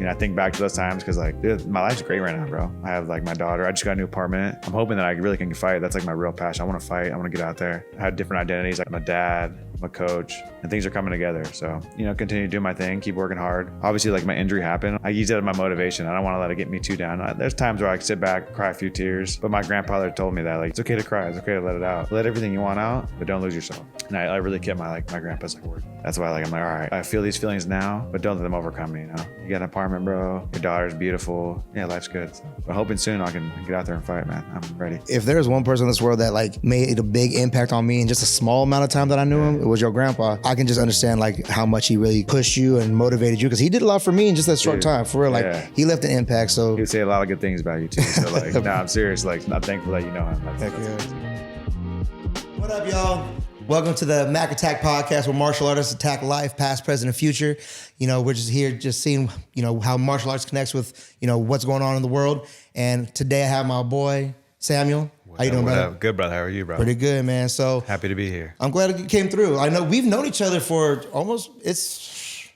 I think back to those times because like, dude, my life's great right now, bro. I have like my daughter. I just got a new apartment. I'm hoping that I really can fight. That's like my real passion. I want to fight. I want to get out there. I had different identities. Like I'm a dad, I'm a coach, and things are coming together. So, continue to do my thing, keep working hard. Obviously, like my injury happened. I use it as my motivation. I don't want to let it get me too down. There's times where I sit back, cry a few tears, but my grandfather told me that like, it's okay to cry. It's okay to let it out. Let everything you want out, but don't lose yourself. And I really kept my grandpa's word. That's why I'm like, all right, I feel these feelings now, but don't let them overcome me, You got an apartment, bro. Your daughter's beautiful. Yeah, life's good. So, but hoping soon I can get out there and fight, man. I'm ready. If there's one person in this world that like made a big impact on me in just a small amount of time that I knew him, it was your grandpa. I can just understand like how much he really pushed you and motivated you because he did a lot for me in just that short time. For real, he left an impact. So he would say a lot of good things about you too. So like, I'm serious. Like, I'm thankful that you know him. That's What up, y'all? Welcome to the MAQ Attack podcast, where martial artists attack life, past, present, and future. We're just here just seeing, how martial arts connects with, what's going on in the world. And today I have my boy, Samuel. How you doing, brother? Good, brother. How are you, bro? Pretty good, man. So happy to be here. I'm glad it came through. I know we've known each other for almost, it's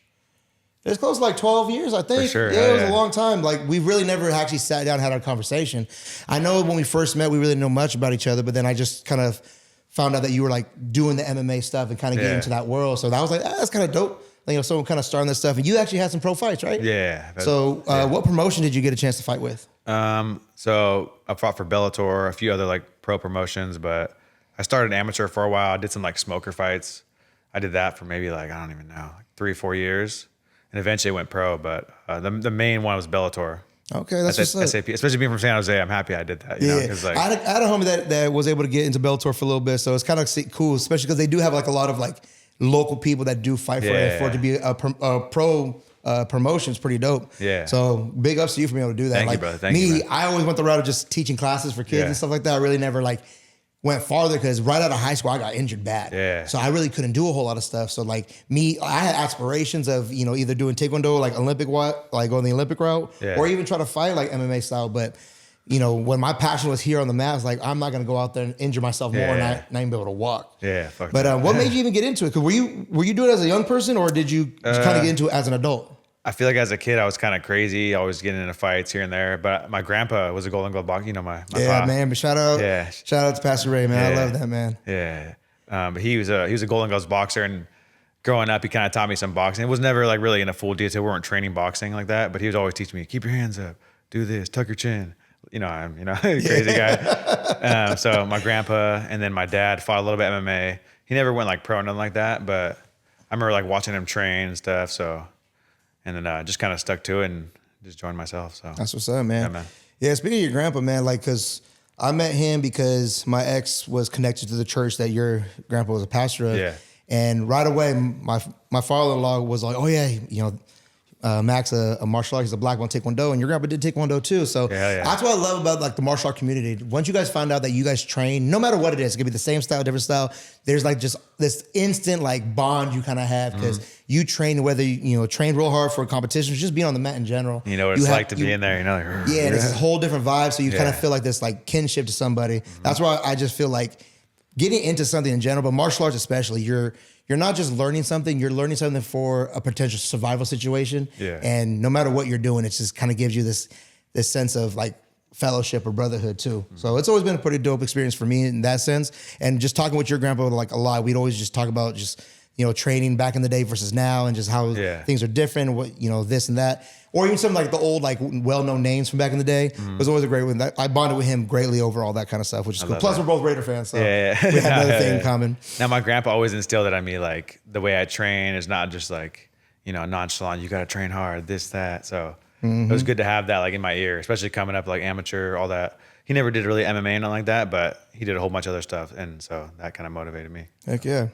close to like 12 years, I think. For sure. Yeah, it was a long time. Like, we really never actually sat down and had our conversation. I know when we first met, we really didn't know much about each other, but then I just kind of found out that you were like doing the MMA stuff and kind of getting into that world. So that was like, that's kind of dope. Someone kind of starting this stuff. And you actually had some pro fights, right? Yeah. So what promotion did you get a chance to fight with? So I fought for Bellator, a few other like pro promotions, but I started amateur for a while. I did some like smoker fights. I did that for maybe I don't even know, 3 or 4 years. And eventually went pro, but the main one was Bellator. Okay, that's what's up. SAP, especially being from San Jose, I'm happy I did that. Because I had a homie that was able to get into Bellator for a little bit, so it's kind of cool, especially because they do have like a lot of like local people that do fight for it. For it to be a pro promotion is pretty dope. Yeah. So big ups to you for being able to do that. Thank you, brother. Thank you, man. I always went the route of just teaching classes for kids and stuff like that. I really never went farther because right out of high school I got injured bad. Yeah. So I really couldn't do a whole lot of stuff. So I had aspirations of either doing Taekwondo Olympic going the Olympic route, or even try to fight like MMA style. But when my passion was here on the mat, I was like, I'm not gonna go out there and injure myself more and not even be able to walk. Yeah. But what made you even get into it? Because were you doing it as a young person, or did you kind of get into it as an adult? I feel like as a kid, I was kind of crazy, always getting into fights here and there. But my grandpa was a Golden Glove boxer, my pa. Man. But shout out to Pastor Ray, man. I love that, man. Yeah. But he was a Golden Gloves boxer, and growing up, he kind of taught me some boxing. It was never really in a full detail. We weren't training boxing like that, but he was always teaching me, keep your hands up, do this, tuck your chin. I'm crazy guy. So my grandpa and then my dad fought a little bit MMA. He never went pro, nothing like that, but I remember watching him train and stuff. So. And then just kind of stuck to it and just joined myself. So that's what's up, man. Yeah, man. Yeah, speaking of your grandpa, man, because I met him because my ex was connected to the church that your grandpa was a pastor of. Yeah. And right away, my father-in-law was like, oh yeah, Max, a martial artist, he's a black belt Taekwondo, and your grandpa did Taekwondo too. So that's what I love about the martial art community. Once you guys find out that you guys train, no matter what it is, it could be the same style, different style. There's just this instant bond you kind of have because you train, whether you train real hard for competitions, just being on the mat in general. You know what it's like to be in there. And it's a whole different vibe. So you kind of feel like this kinship to somebody. That's why I just feel like getting into something in general, but martial arts especially, you're not just learning something, you're learning something for a potential survival situation. Yeah. And no matter what you're doing, it just kind of gives you this sense of fellowship or brotherhood too. So it's always been a pretty dope experience for me in that sense. And just talking with your grandpa a lot, we'd always just talk about just, training back in the day versus now and just how things are different, what, this and that. Or even some the old well-known names from back in the day. It was always a great one. I bonded with him greatly over all that kind of stuff, which is cool. Plus, we're both Raider fans, so we have another thing in common. Now, my grandpa always instilled it on me, the way I train is not just nonchalant. You got to train hard, this, that. So it was good to have that in my ear, especially coming up amateur, all that. He never did really MMA and nothing like that, but he did a whole bunch of other stuff, and so that kind of motivated me. Heck yeah.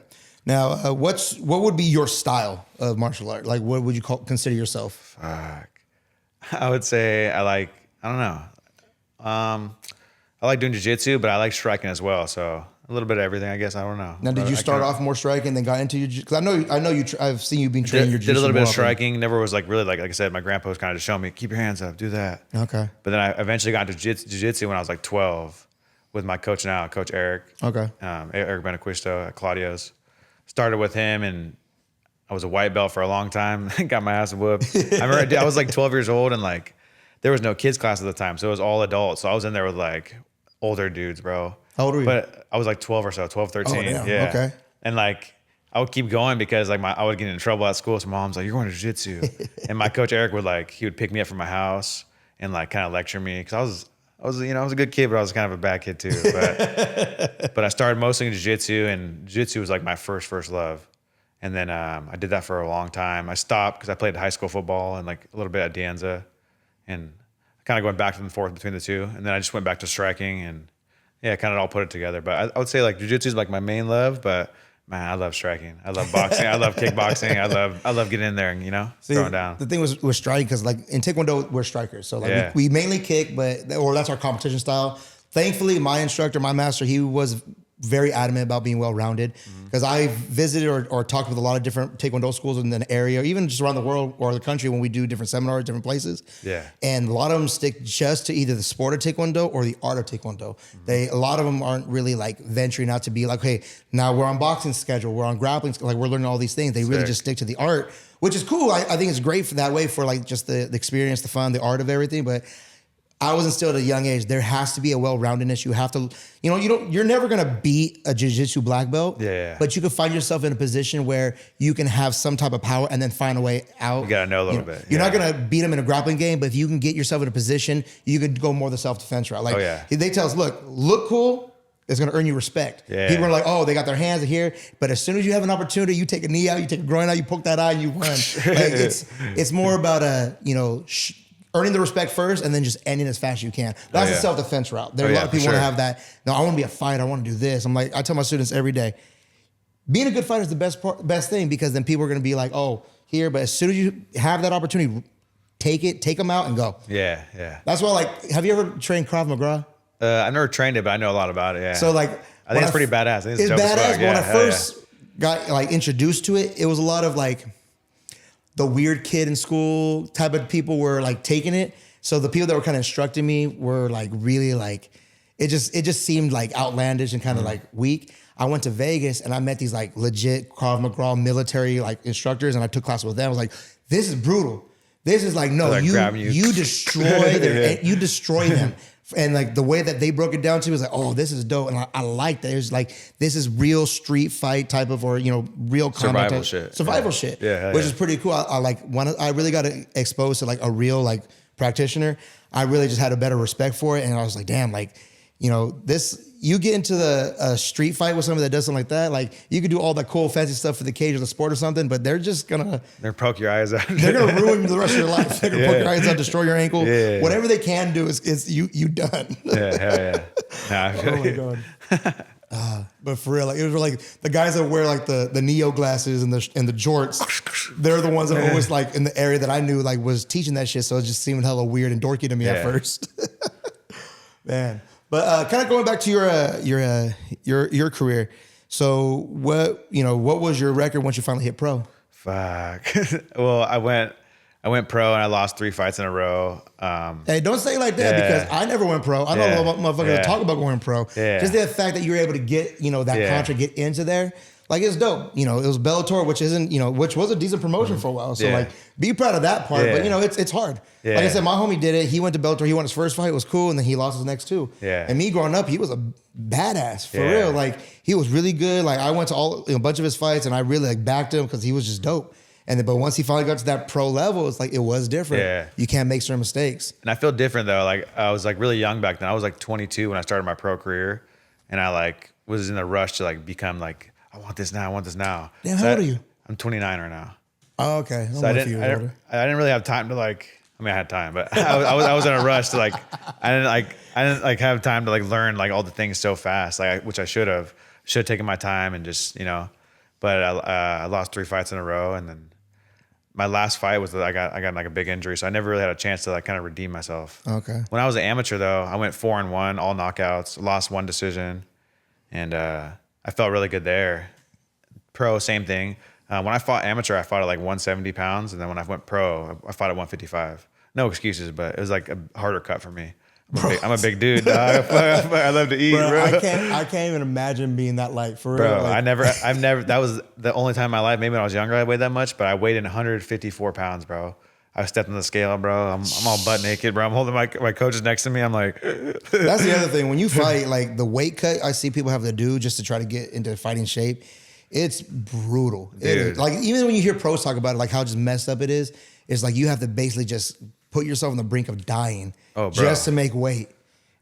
Now, what would be your style of martial art? What would you consider yourself? I would say I don't know. I like doing jiu-jitsu, but I like striking as well. So a little bit of everything, I guess. I don't know. Now, did you start off more striking, then got into jiu-jitsu? Because I know you. I've seen you being trained your jiu-jitsu. Did a little bit of striking. Never was really like I said. My grandpa was kind of just showing me, keep your hands up, do that. Okay. But then I eventually got into jiu-jitsu when I was 12, with my coach now, Coach Eric. Okay. Eric Benequisto at Claudio's. Started with him, and I was a white belt for a long time. Got my ass whooped. I remember I was like 12 years old and like there was no kids class at the time. So it was all adults. So I was in there with like older dudes, bro. How old were you? But I was like 12 or so, 12, 13. Oh, damn. Yeah. Okay. And like I would keep going because like I would get in trouble at school. So mom's like, you're going to jiu-jitsu. And my coach Eric he would pick me up from my house and like kind of lecture me. Cause I was a good kid, but I was kind of a bad kid too. But I started mostly in jiu-jitsu, and jiu-jitsu was like my first love. And then I did that for a long time. I stopped because I played high school football and like a little bit at Dianza, and kind of going back and forth between the two. And then I just went back to striking, and yeah, kind of all put it together. But I would say like jiu-jitsu is like my main love, but man, I love striking. I love boxing. I love kickboxing. I love getting in there and throwing down. The thing was striking because like in Taekwondo we're strikers, so like we mainly kick, or that's our competition style. Thankfully, my instructor, my master, he was very adamant about being well-rounded because I visited or talked with a lot of different Taekwondo schools in the area, even just around the world or the country when we do different seminars, different places. Yeah. And a lot of them stick just to either the sport of Taekwondo or the art of Taekwondo. A lot of them aren't really like venturing out to be like, hey, now we're on boxing schedule, we're on grappling, like we're learning all these things. They really just stick to the art, which is cool. I think it's great for that way for like just the experience, the fun, the art of everything. But I was instilled at a young age. There has to be a well-roundedness. You have to, you're never gonna beat a jiu-jitsu black belt. Yeah. But you can find yourself in a position where you can have some type of power and then find a way out. You gotta know a little bit. You're not gonna beat them in a grappling game, but if you can get yourself in a position, you could go more the self-defense route. Like they tell us, look cool. It's gonna earn you respect. Yeah. People are like, oh, they got their hands here, but as soon as you have an opportunity, you take a knee out, you take a groin out, you poke that eye, and you run. Like it's more about earning the respect first and then just ending as fast as you can. That's the self-defense route. There are a lot of people want to have that. No, I want to be a fighter. I want to do this. I'm like, I tell my students every day, being a good fighter is the best thing because then people are going to be like, oh, here. But as soon as you have that opportunity, take them out and go. Yeah, yeah. That's why, like, have you ever trained Krav Maga? I've never trained it, but I know a lot about it. Yeah. So like, I think it's pretty badass. I think it's dope as badass. fuck. But when I first got like introduced to it, it was a lot of like the weird kid in school type of people were like taking it. So the people that were kind of instructing me were like really like, it just seemed like outlandish and kind of like weak. I went to Vegas and I met these like legit Krav Maga military like instructors, and I took classes with them. I was like, this is brutal. This is like, no, you destroy you destroy them. And like the way that they broke it down to me was like, oh, this is dope. And I like that. It was like, this is real street fight type of, or, real combat survival shit, which is pretty cool. I like when I really got exposed to like a real like practitioner, I really just had a better respect for it. And I was like, damn, like, you get into the street fight with somebody that does something like that, like you could do all that cool fancy stuff for the cage or the sport or something, but they're just gonna poke your eyes out. They're gonna ruin the rest of your life. They're gonna poke your eyes out, destroy your ankle. Whatever they can do is you done. Yeah, hell yeah. Nah, oh my god. But for real, like it was like the guys that wear like the Neo glasses and the jorts, they're the ones that are always like in the area that I knew like was teaching that shit. So it just seemed hella weird and dorky to me at first. Man. But kind of going back to your career. So what was your record once you finally hit pro? Fuck. Well, I went pro and I lost 3 fights in a row. Hey, don't say it like that because I never went pro. I know a lot of motherfuckers that talk about going pro. Yeah. Just the fact that you were able to get, that contract, get into there. Like it's dope. It was Bellator, which was a decent promotion for a while. So like be proud of that part. But it's hard. Yeah. Like I said, my homie did it. He went to Bellator. He won his first fight. It was cool. And then he lost his next 2. Yeah. And me growing up, he was a badass for real. Like he was really good. Like I went to a bunch of his fights and I really like backed him because he was just dope. But once he finally got to that pro level, it's like it was different. Yeah. You can't make certain mistakes. And I feel different though. Like I was like really young back then. I was like 22 when I started my pro career, and I like was in a rush to like become like, I want this now. Damn, how old are you? I'm 29 right now. Oh, okay. So I didn't really have time to like. I mean, I had time, but I was in a rush to like. I didn't have time to like learn like all the things so fast, like which I should have. Should have taken my time and just But I lost 3 fights in a row, and then my last fight was that I got like a big injury, so I never really had a chance to like kind of redeem myself. Okay. When I was an amateur though, I went 4-1, all knockouts, lost 1 decision, and I felt really good there. Pro, same thing. When I fought amateur, I fought at like 170 pounds, and then when I went pro, I fought at 155. No excuses, but it was like a harder cut for me. I'm a big dude, dog. I love to eat, bro. I can't even imagine being that light for real. Bro, I've never, that was the only time in my life, maybe when I was younger, I weighed that much, but I weighed in 154 pounds, bro. I stepped on the scale, bro. I'm all butt naked, bro. I'm holding my coaches next to me. I'm like, that's the other thing. When you fight, like the weight cut I see people have to do just to try to get into fighting shape, it's brutal. Dude. Like even when you hear pros talk about it, like how just messed up it is, it's like you have to basically just put yourself on the brink of dying just to make weight.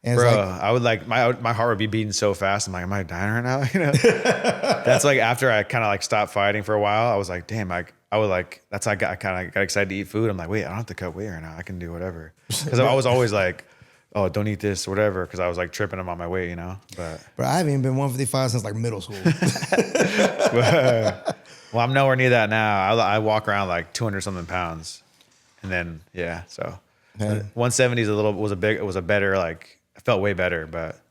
And bro, it's like, I would like my heart would be beating so fast. I'm like, am I dying right now? You know, that's like after I kind of like stopped fighting for a while. I was like, damn, I would like. That's how I kind of got excited to eat food. I'm like, wait, I don't have to cut weight right now. I can do whatever. Because I was always like, oh, don't eat this or whatever. Because I was like tripping on my weight, you know. But I haven't even been 155 since like middle school. well, I'm nowhere near that now. I walk around like 200 something pounds, and then yeah, so 170 was a better like. I felt way better, but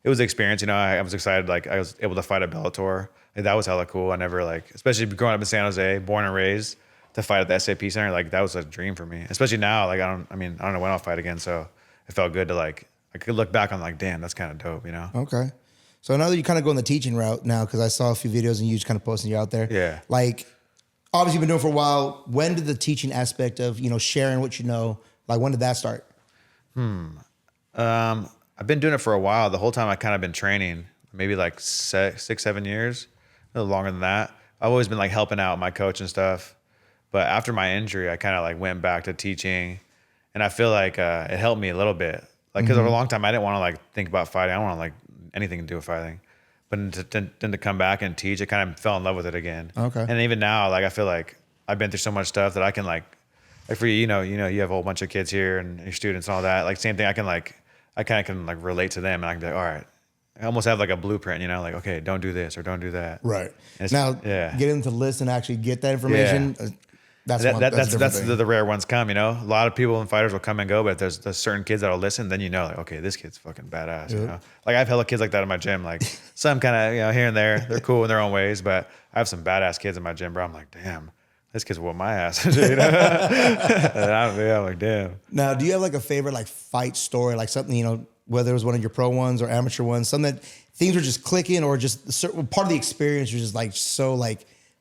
it was an experience. You know, I was excited. Like I was able to fight at Bellator. Like, that was hella cool. I never like, especially growing up in San Jose, born and raised, to fight at the SAP Center. Like that was a dream for me. Especially now, like I don't know when I'll fight again. So it felt good to like, I could look back on like, damn, that's kind of dope. You know? Okay. So now that you kind of go in the teaching route now, because I saw a few videos and you just kind of posting you out there. Yeah. Like obviously you've been doing it for a while. When did the teaching aspect of, you know, sharing what you know, like when did that start? I've been doing it for a while. The whole time I kind of been training, maybe like 6-7 years, a little longer than that. I've always been like helping out my coach and stuff. But after my injury, I kind of like went back to teaching, and I feel like it helped me a little bit. Like, cause for a long time I didn't want to like think about fighting. I don't want to like anything to do with fighting. But then to come back and teach, I kind of fell in love with it again. Okay. And even now, like I feel like I've been through so much stuff that I can like for you, you know, you have a whole bunch of kids here and your students and all that. Like same thing, I kind of can like relate to them, and I can be like, all right, I almost have like a blueprint, you know, like, okay, don't do this or don't do that. Right. Now, getting to list and actually get that information, that's the rare ones come, you know. A lot of people and fighters will come and go, but there's certain kids that'll listen, then you know, like, okay, this kid's fucking badass, you know. Like I have hella kids like that in my gym, like some kind of, you know, here and there, they're cool in their own ways, but I have some badass kids in my gym, bro. I'm like, damn, this kid's whooping my ass, you know. I'm like, damn. Now, do you have like a favorite like fight story, like something, you know, whether it was one of your pro ones or amateur ones, something that things were just clicking, or just a certain part of the experience was just like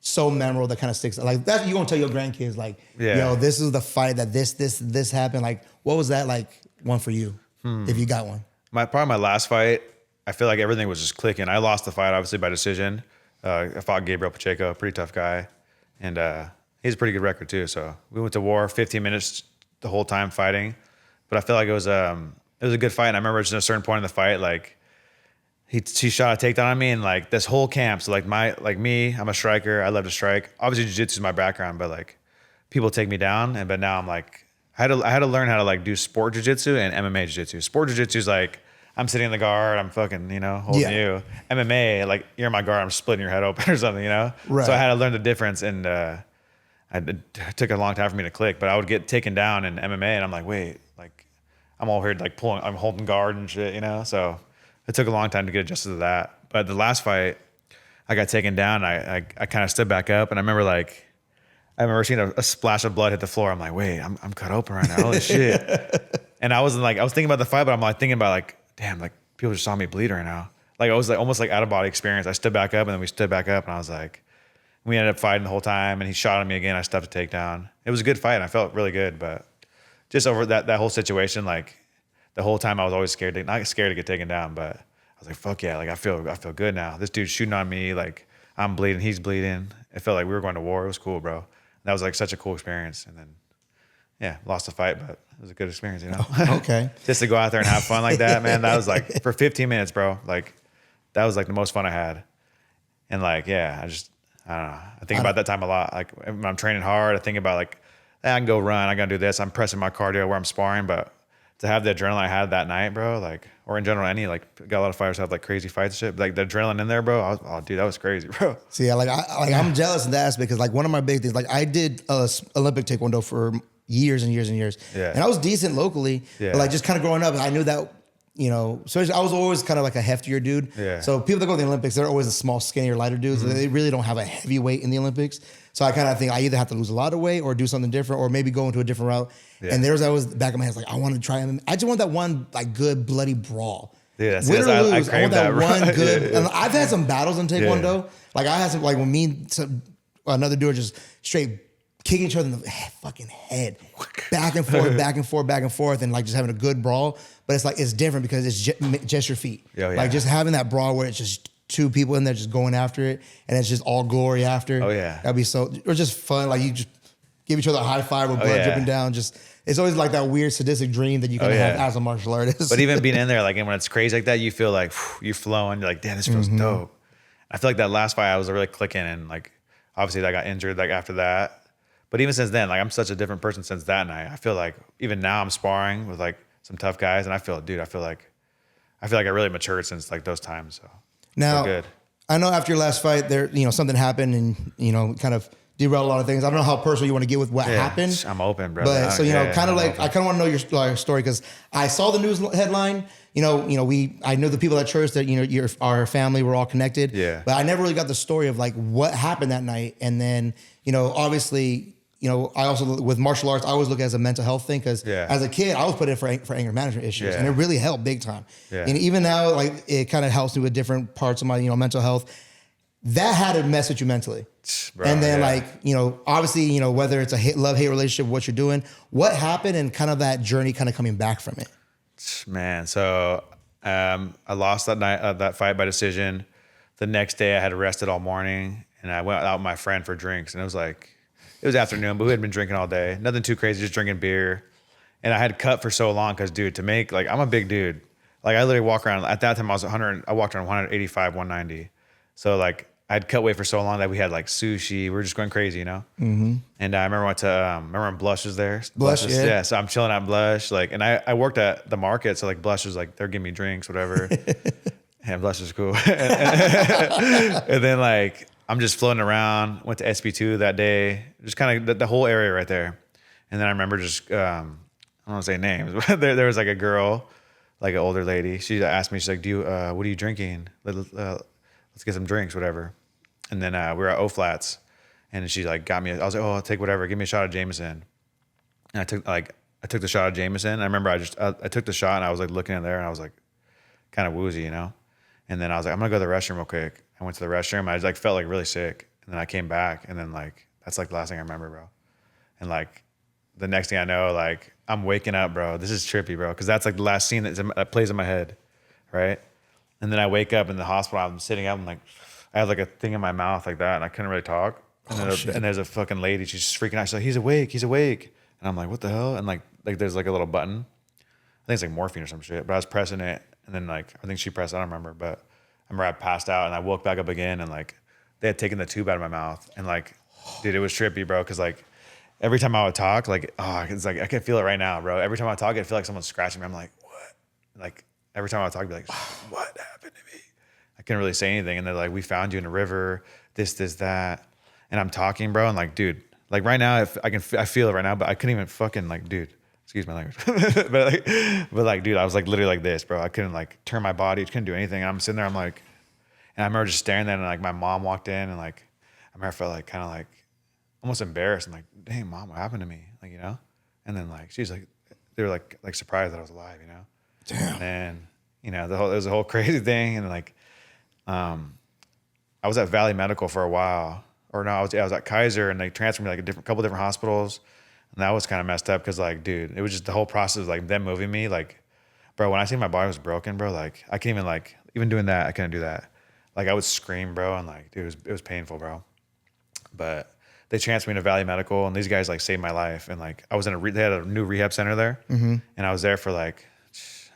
so memorable that kind of sticks. Like that you're gonna tell your grandkids, like, yo, this is the fight that this happened. Like, what was that like one for you, if you got one? Probably my last fight, I feel like everything was just clicking. I lost the fight obviously by decision. I fought Gabriel Pacheco, pretty tough guy, and he has a pretty good record too. So we went to war, 15 minutes the whole time fighting, but I feel like it was a good fight. And I remember just at a certain point in the fight, like he shot a takedown on me, and like this whole camp. So like me, I'm a striker. I love to strike. Obviously, jiu-jitsu is my background, but like people take me down, but now I'm like I had to learn how to like do sport jiu-jitsu and MMA jiu-jitsu. Sport jiu-jitsu is like I'm sitting in the guard, I'm fucking, you know, holding you. MMA, like you're in my guard, I'm splitting your head open or something, you know. Right. So I had to learn the difference, and it took a long time for me to click. But I would get taken down in MMA, and I'm like, wait, like I'm all here like I'm holding guard and shit, you know. So it took a long time to get adjusted to that. But the last fight, I got taken down. I kind of stood back up, and I remember seeing a splash of blood hit the floor. I'm like, wait, I'm cut open right now. Holy shit! And I was thinking about the fight, but I'm like thinking about like, damn, like people just saw me bleed right now. Like I was like almost like out of body experience. I stood back up, and then we stood back up, and I was like, we ended up fighting the whole time, and he shot at me again. I stuffed a takedown. It was a good fight, and I felt really good, but just over that whole situation, like the whole time I was always not scared to get taken down, but I was like, fuck yeah, like I feel good now. This dude's shooting on me, like I'm bleeding, he's bleeding. It felt like we were going to war. It was cool, bro. And that was like such a cool experience. And then lost the fight, but it was a good experience, you know. Okay. Just to go out there and have fun like that, man. That was like for 15 minutes, bro. Like that was like the most fun I had. And like, yeah, I don't know. I think about that time a lot. Like when I'm training hard, I think about like, I can go run, I gotta do this. I'm pressing my cardio where I'm sparring, but to have the adrenaline I had that night, bro, like, or in general, got a lot of fighters have like crazy fights and shit, but like the adrenaline in there, bro, dude, that was crazy, bro. See, I'm jealous of that aspect, because like one of my big things, like I did Olympic Taekwondo for years and years and years. Yeah. And I was decent locally, but like just kind of growing up, I knew that, you know, so I was always kind of like a heftier dude. Yeah. So people that go to the Olympics, they're always the small, skinnier, lighter dudes. Mm-hmm. They really don't have a heavyweight in the Olympics. So I kind of think I either have to lose a lot of weight or do something different or maybe go into a different route. Yeah. And there's always the back of my head, like, I want to try MMA. I just want that one like good bloody brawl. Yeah, Win or lose, I want that right? one good. Yeah. And I've had some battles in Taekwondo. Yeah. Like I had some, like when me and another dude just straight kicking each other in the fucking head, back and forth, back and forth, back and forth, and like just having a good brawl. But it's like, it's different because it's just your feet. Oh, yeah. Like just having that brawl where it's just two people in there just going after it, and it's just all glory after. Oh yeah, that'd be so, or just fun. Like you just give each other a high five with blood dripping down. Just it's always like that weird sadistic dream that you can have as a martial artist. But even being in there, like, and when it's crazy like that, you feel like you're flowing. You're like, damn, this feels dope. I feel like that last fight I was really clicking, and like obviously I got injured like after that. But even since then, like I'm such a different person since that night. I feel like even now I'm sparring with like some tough guys, and I feel like I really matured since like those times. So now, good. I know after your last fight, there something happened, and kind of derailed a lot of things. I don't know how personal you want to get with what happened. I'm open, bro. But so kind of like I kind of want to know your story because I saw the news headline. I know the people at church that our family were all connected. Yeah. But I never really got the story of like what happened that night, and then obviously. I also, with martial arts, I always look at it as a mental health thing because as a kid, I was put in for anger management issues, and it really helped big time. Yeah. And even now, like it kind of helps me with different parts of my mental health. That had to mess with you mentally. Bro, and then obviously, whether it's a love-hate relationship, what you're doing, what happened, and kind of that journey kind of coming back from it. Man, so I lost that night, that fight by decision. The next day I had rested all morning, and I went out with my friend for drinks, and it was afternoon, but we had been drinking all day. Nothing too crazy, just drinking beer. And I had cut for so long because, dude, to make, like, I'm a big dude. Like, I literally walk around, at that time I walked around 185, 190. So, like, I had cut weight for so long that we had, like, sushi. We were just going crazy, Mm-hmm. And I remember remember when Blush was there? Blush, yeah. So I'm chilling at Blush. Like, and I worked at the market, so, like, Blush was like, they're giving me drinks, whatever. And Blush was cool. And then, like, I'm just floating around, went to SB2 that day, just kind of the whole area right there. And then I remember just, I don't want to say names, but there was like a girl, like an older lady. She asked me, she's like, what are you drinking? Let's get some drinks, whatever. And then we were at O-Flats, and she like got me, I was like, oh, I'll take whatever. Give me a shot of Jameson. And I took the shot of Jameson. I remember I took the shot, and I was like looking in there, and I was like kind of woozy, And then I was like, I'm going to go to the restroom real quick. I went to the restroom. I just like felt like really sick. And then I came back, and then like, that's like the last thing I remember, bro. And like the next thing I know, like I'm waking up, bro. This is trippy, bro. Cause that's like the last scene that plays in my head. Right. And then I wake up in the hospital. I'm sitting up, and like, I have like a thing in my mouth like that, and I couldn't really talk. And there's a fucking lady. She's just freaking out. She's like, he's awake. And I'm like, what the hell? And like there's like a little button. I think it's like morphine or some shit, but I was pressing it. And then like, I think she pressed, I don't remember, but I remember I passed out, and I woke back up again, and like they had taken the tube out of my mouth, and like, dude, it was trippy, bro. Cause like every time I would talk, like, it's like, I can feel it right now, bro. Every time I talk, I feel like someone's scratching me. I'm like, what? Like every time I talk, I'd be like, what happened to me? I couldn't really say anything. And they're like, we found you in a river, this, that. And I'm talking, bro. And like, dude, like right now, I feel it right now, but I couldn't even fucking like, dude, excuse my language. but like, dude, I was like literally like this, bro. I couldn't like turn my body, couldn't do anything. And I'm sitting there, I'm like, and I remember just staring there, and like my mom walked in, and like, I remember I felt like kind of like almost embarrassed. I'm like, dang, mom, what happened to me? Like, and then like, she's like, they were like surprised that I was alive, Damn. And then, it was a whole crazy thing. And like, I was at Valley Medical for a while, or no, I was at Kaiser, and they transferred me like a couple different hospitals. And that was kind of messed up. Cause like, dude, it was just the whole process of like them moving me. Like, bro, when I see my body was broken, bro, like I can't even like, even doing that, I couldn't do that. Like I would scream, bro. And like, dude, it was painful, bro. But they transferred me to Valley Medical, and these guys like saved my life. And like, I was they had a new rehab center there, and I was there for like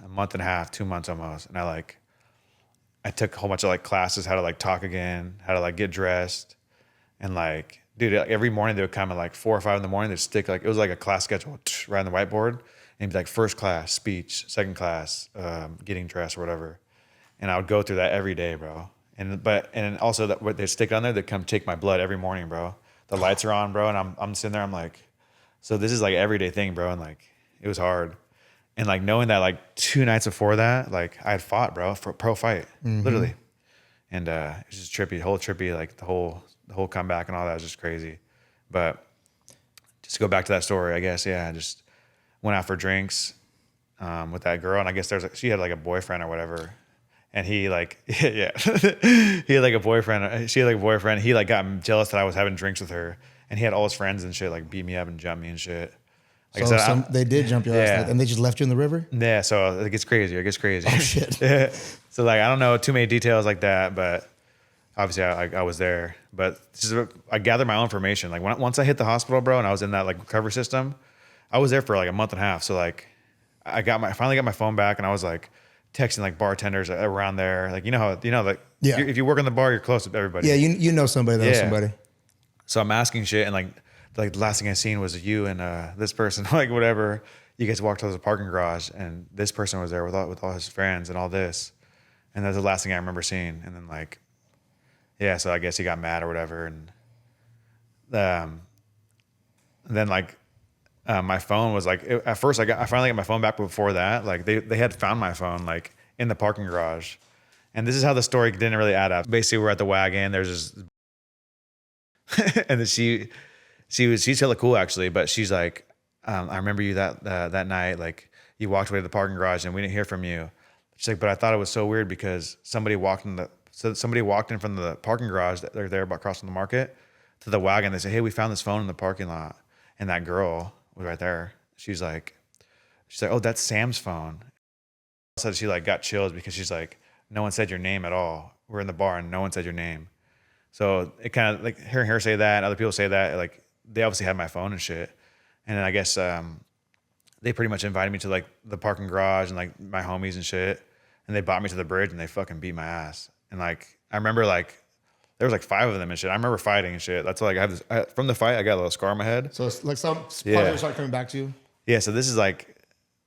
a month and a half, 2 months almost. And I took a whole bunch of like classes, how to like talk again, how to like get dressed. And like, dude, every morning they would come at like 4 or 5 in the morning. They'd stick like, it was like a class schedule right on the whiteboard. And it'd be like first class, speech, second class, getting dressed or whatever. And I would go through that every day, bro. And also that what they stick on there, they come take my blood every morning, bro. The lights are on, bro. And I'm sitting there, I'm like, so this is like everyday thing, bro. And like, it was hard. And like knowing that like 2 nights before that, like I had fought, bro, for a pro fight, literally. And it was just trippy, like the whole comeback and all that was just crazy. But just to go back to that story, I guess, yeah, I just went out for drinks with that girl. And I guess she had like a boyfriend or whatever. And he like, yeah, he had like a boyfriend. She had like a boyfriend. He like got jealous that I was having drinks with her. And he had all his friends and shit like beat me up and jump me and shit. Like So I said, they did jump your ass, and they just left you in the river? Yeah, so it gets crazy. It gets crazy. Oh, shit. So like I don't know too many details like that, but obviously I was there. But I gathered my own information. Like once I hit the hospital, bro, and I was in that like recovery system, I was there for like a month and a half. So like I finally got my phone back, and I was like texting like bartenders around there. Like like if you work in the bar, you're close with everybody. Yeah, you know somebody that knows somebody. So I'm asking shit, and like the last thing I seen was you and this person, like whatever. You guys walked to the parking garage, and this person was there with all his friends and all this, and that's the last thing I remember seeing. And then like, yeah, so I guess he got mad or whatever, and then like my phone was like at first I finally got my phone back, but before that, like they had found my phone like in the parking garage, and this is how the story didn't really add up. Basically, we're at the wagon. There's this, and then she's hella cool actually, but she's like, I remember you that night, like you walked away to the parking garage and we didn't hear from you. She's like, but I thought it was so weird because somebody walked in from the parking garage that they're there across from the market to the wagon. They say, hey, we found this phone in the parking lot, and that girl was right there. She's like, oh, that's Sam's phone. So she like got chills because she's like, no one said your name at all. We're in the bar and no one said your name. So it kind of like hearing her say that, other people say that, like they obviously had my phone and shit. And then I guess they pretty much invited me to like the parking garage and like my homies and shit. And they brought me to the bridge and they fucking beat my ass. And like I remember like there was like 5 of them and shit. I remember fighting and shit. That's why like I have this from the fight. I got a little scar on my head. So it's like some part start coming back to you. Yeah. So this is like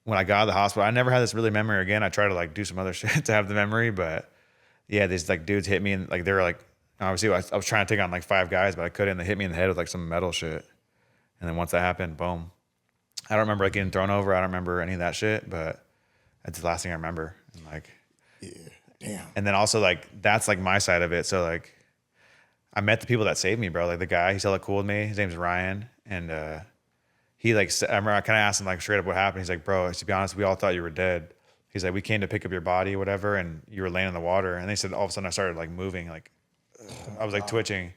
when I got out of the hospital. I never had this really memory again. I tried to like do some other shit to have the memory, but yeah, these like dudes hit me and like they were like. Obviously, I was trying to take on like 5 guys, but I couldn't. They hit me in the head with like some metal shit. And then once that happened, boom. I don't remember like getting thrown over. I don't remember any of that shit, but that's the last thing I remember. And like, yeah, damn. And then also like, that's like my side of it. So like, I met the people that saved me, bro. Like the guy, he's hella cool with me. His name's Ryan. And he like, I remember I kind of asked him like straight up what happened. He's like, bro, to be honest, we all thought you were dead. He's like, we came to pick up your body or whatever, and you were laying in the water. And they said all of a sudden I started like moving, like, I was like twitching. And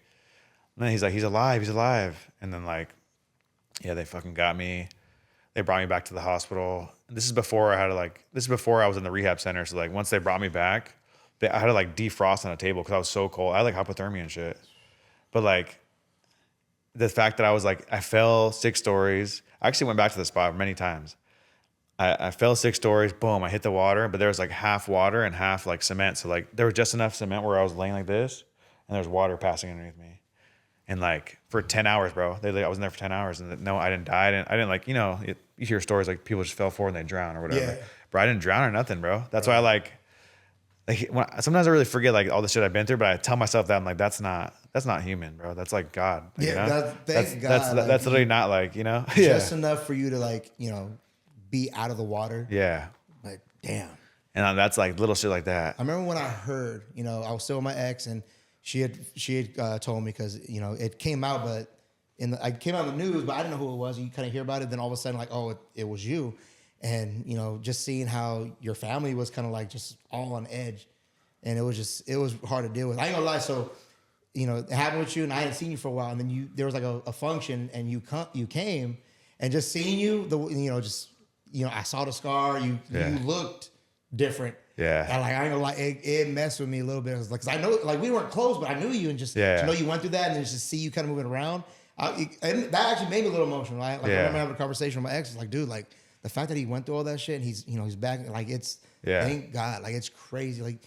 then he's like, he's alive. And then like, yeah, they fucking got me. They brought me back to the hospital. This is before I was in the rehab center. So like once they brought me back, I had to like defrost on a table because I was so cold. I had like hypothermia and shit. But like the fact that I fell 6 stories. I actually went back to the spot many times. I fell 6 stories, boom, I hit the water, but there was like half water and half like cement. So like there was just enough cement where I was laying like this. And there's water passing underneath me. And like for 10 hours, bro, I was in there for 10 hours. And no, I didn't die. I didn't like, you hear stories like people just fell forward and they drown or whatever. Yeah. Bro, I didn't drown or nothing, bro. That's why I like sometimes I really forget like all the shit I've been through, but I tell myself that I'm like, that's not human, bro. That's like God. Yeah, thank God. That's literally not like, just enough for you to like, be out of the water. Yeah. Like, damn. And that's like little shit like that. I remember when I heard, I was still with my ex and she had told me because it came out, but I came out in the news, but I didn't know who it was. You kind of hear about it, then all of a sudden like, oh, it was you, and just seeing how your family was kind of like just all on edge, and it was hard to deal with. I ain't gonna lie, so it happened with you, and I hadn't seen you for a while, and then there was like a function, and you came, and just seeing you, I saw the scar, you looked different. Yeah. And like, I ain't gonna lie, it messed with me a little bit. Cause I know, like we weren't close, but I knew you, and just to know you went through that, and then just to see you kind of moving around, and that actually made me a little emotional. Right? Like I remember having a conversation with my ex, like, dude, like the fact that he went through all that shit, and he's back, like thank God, like it's crazy. Like,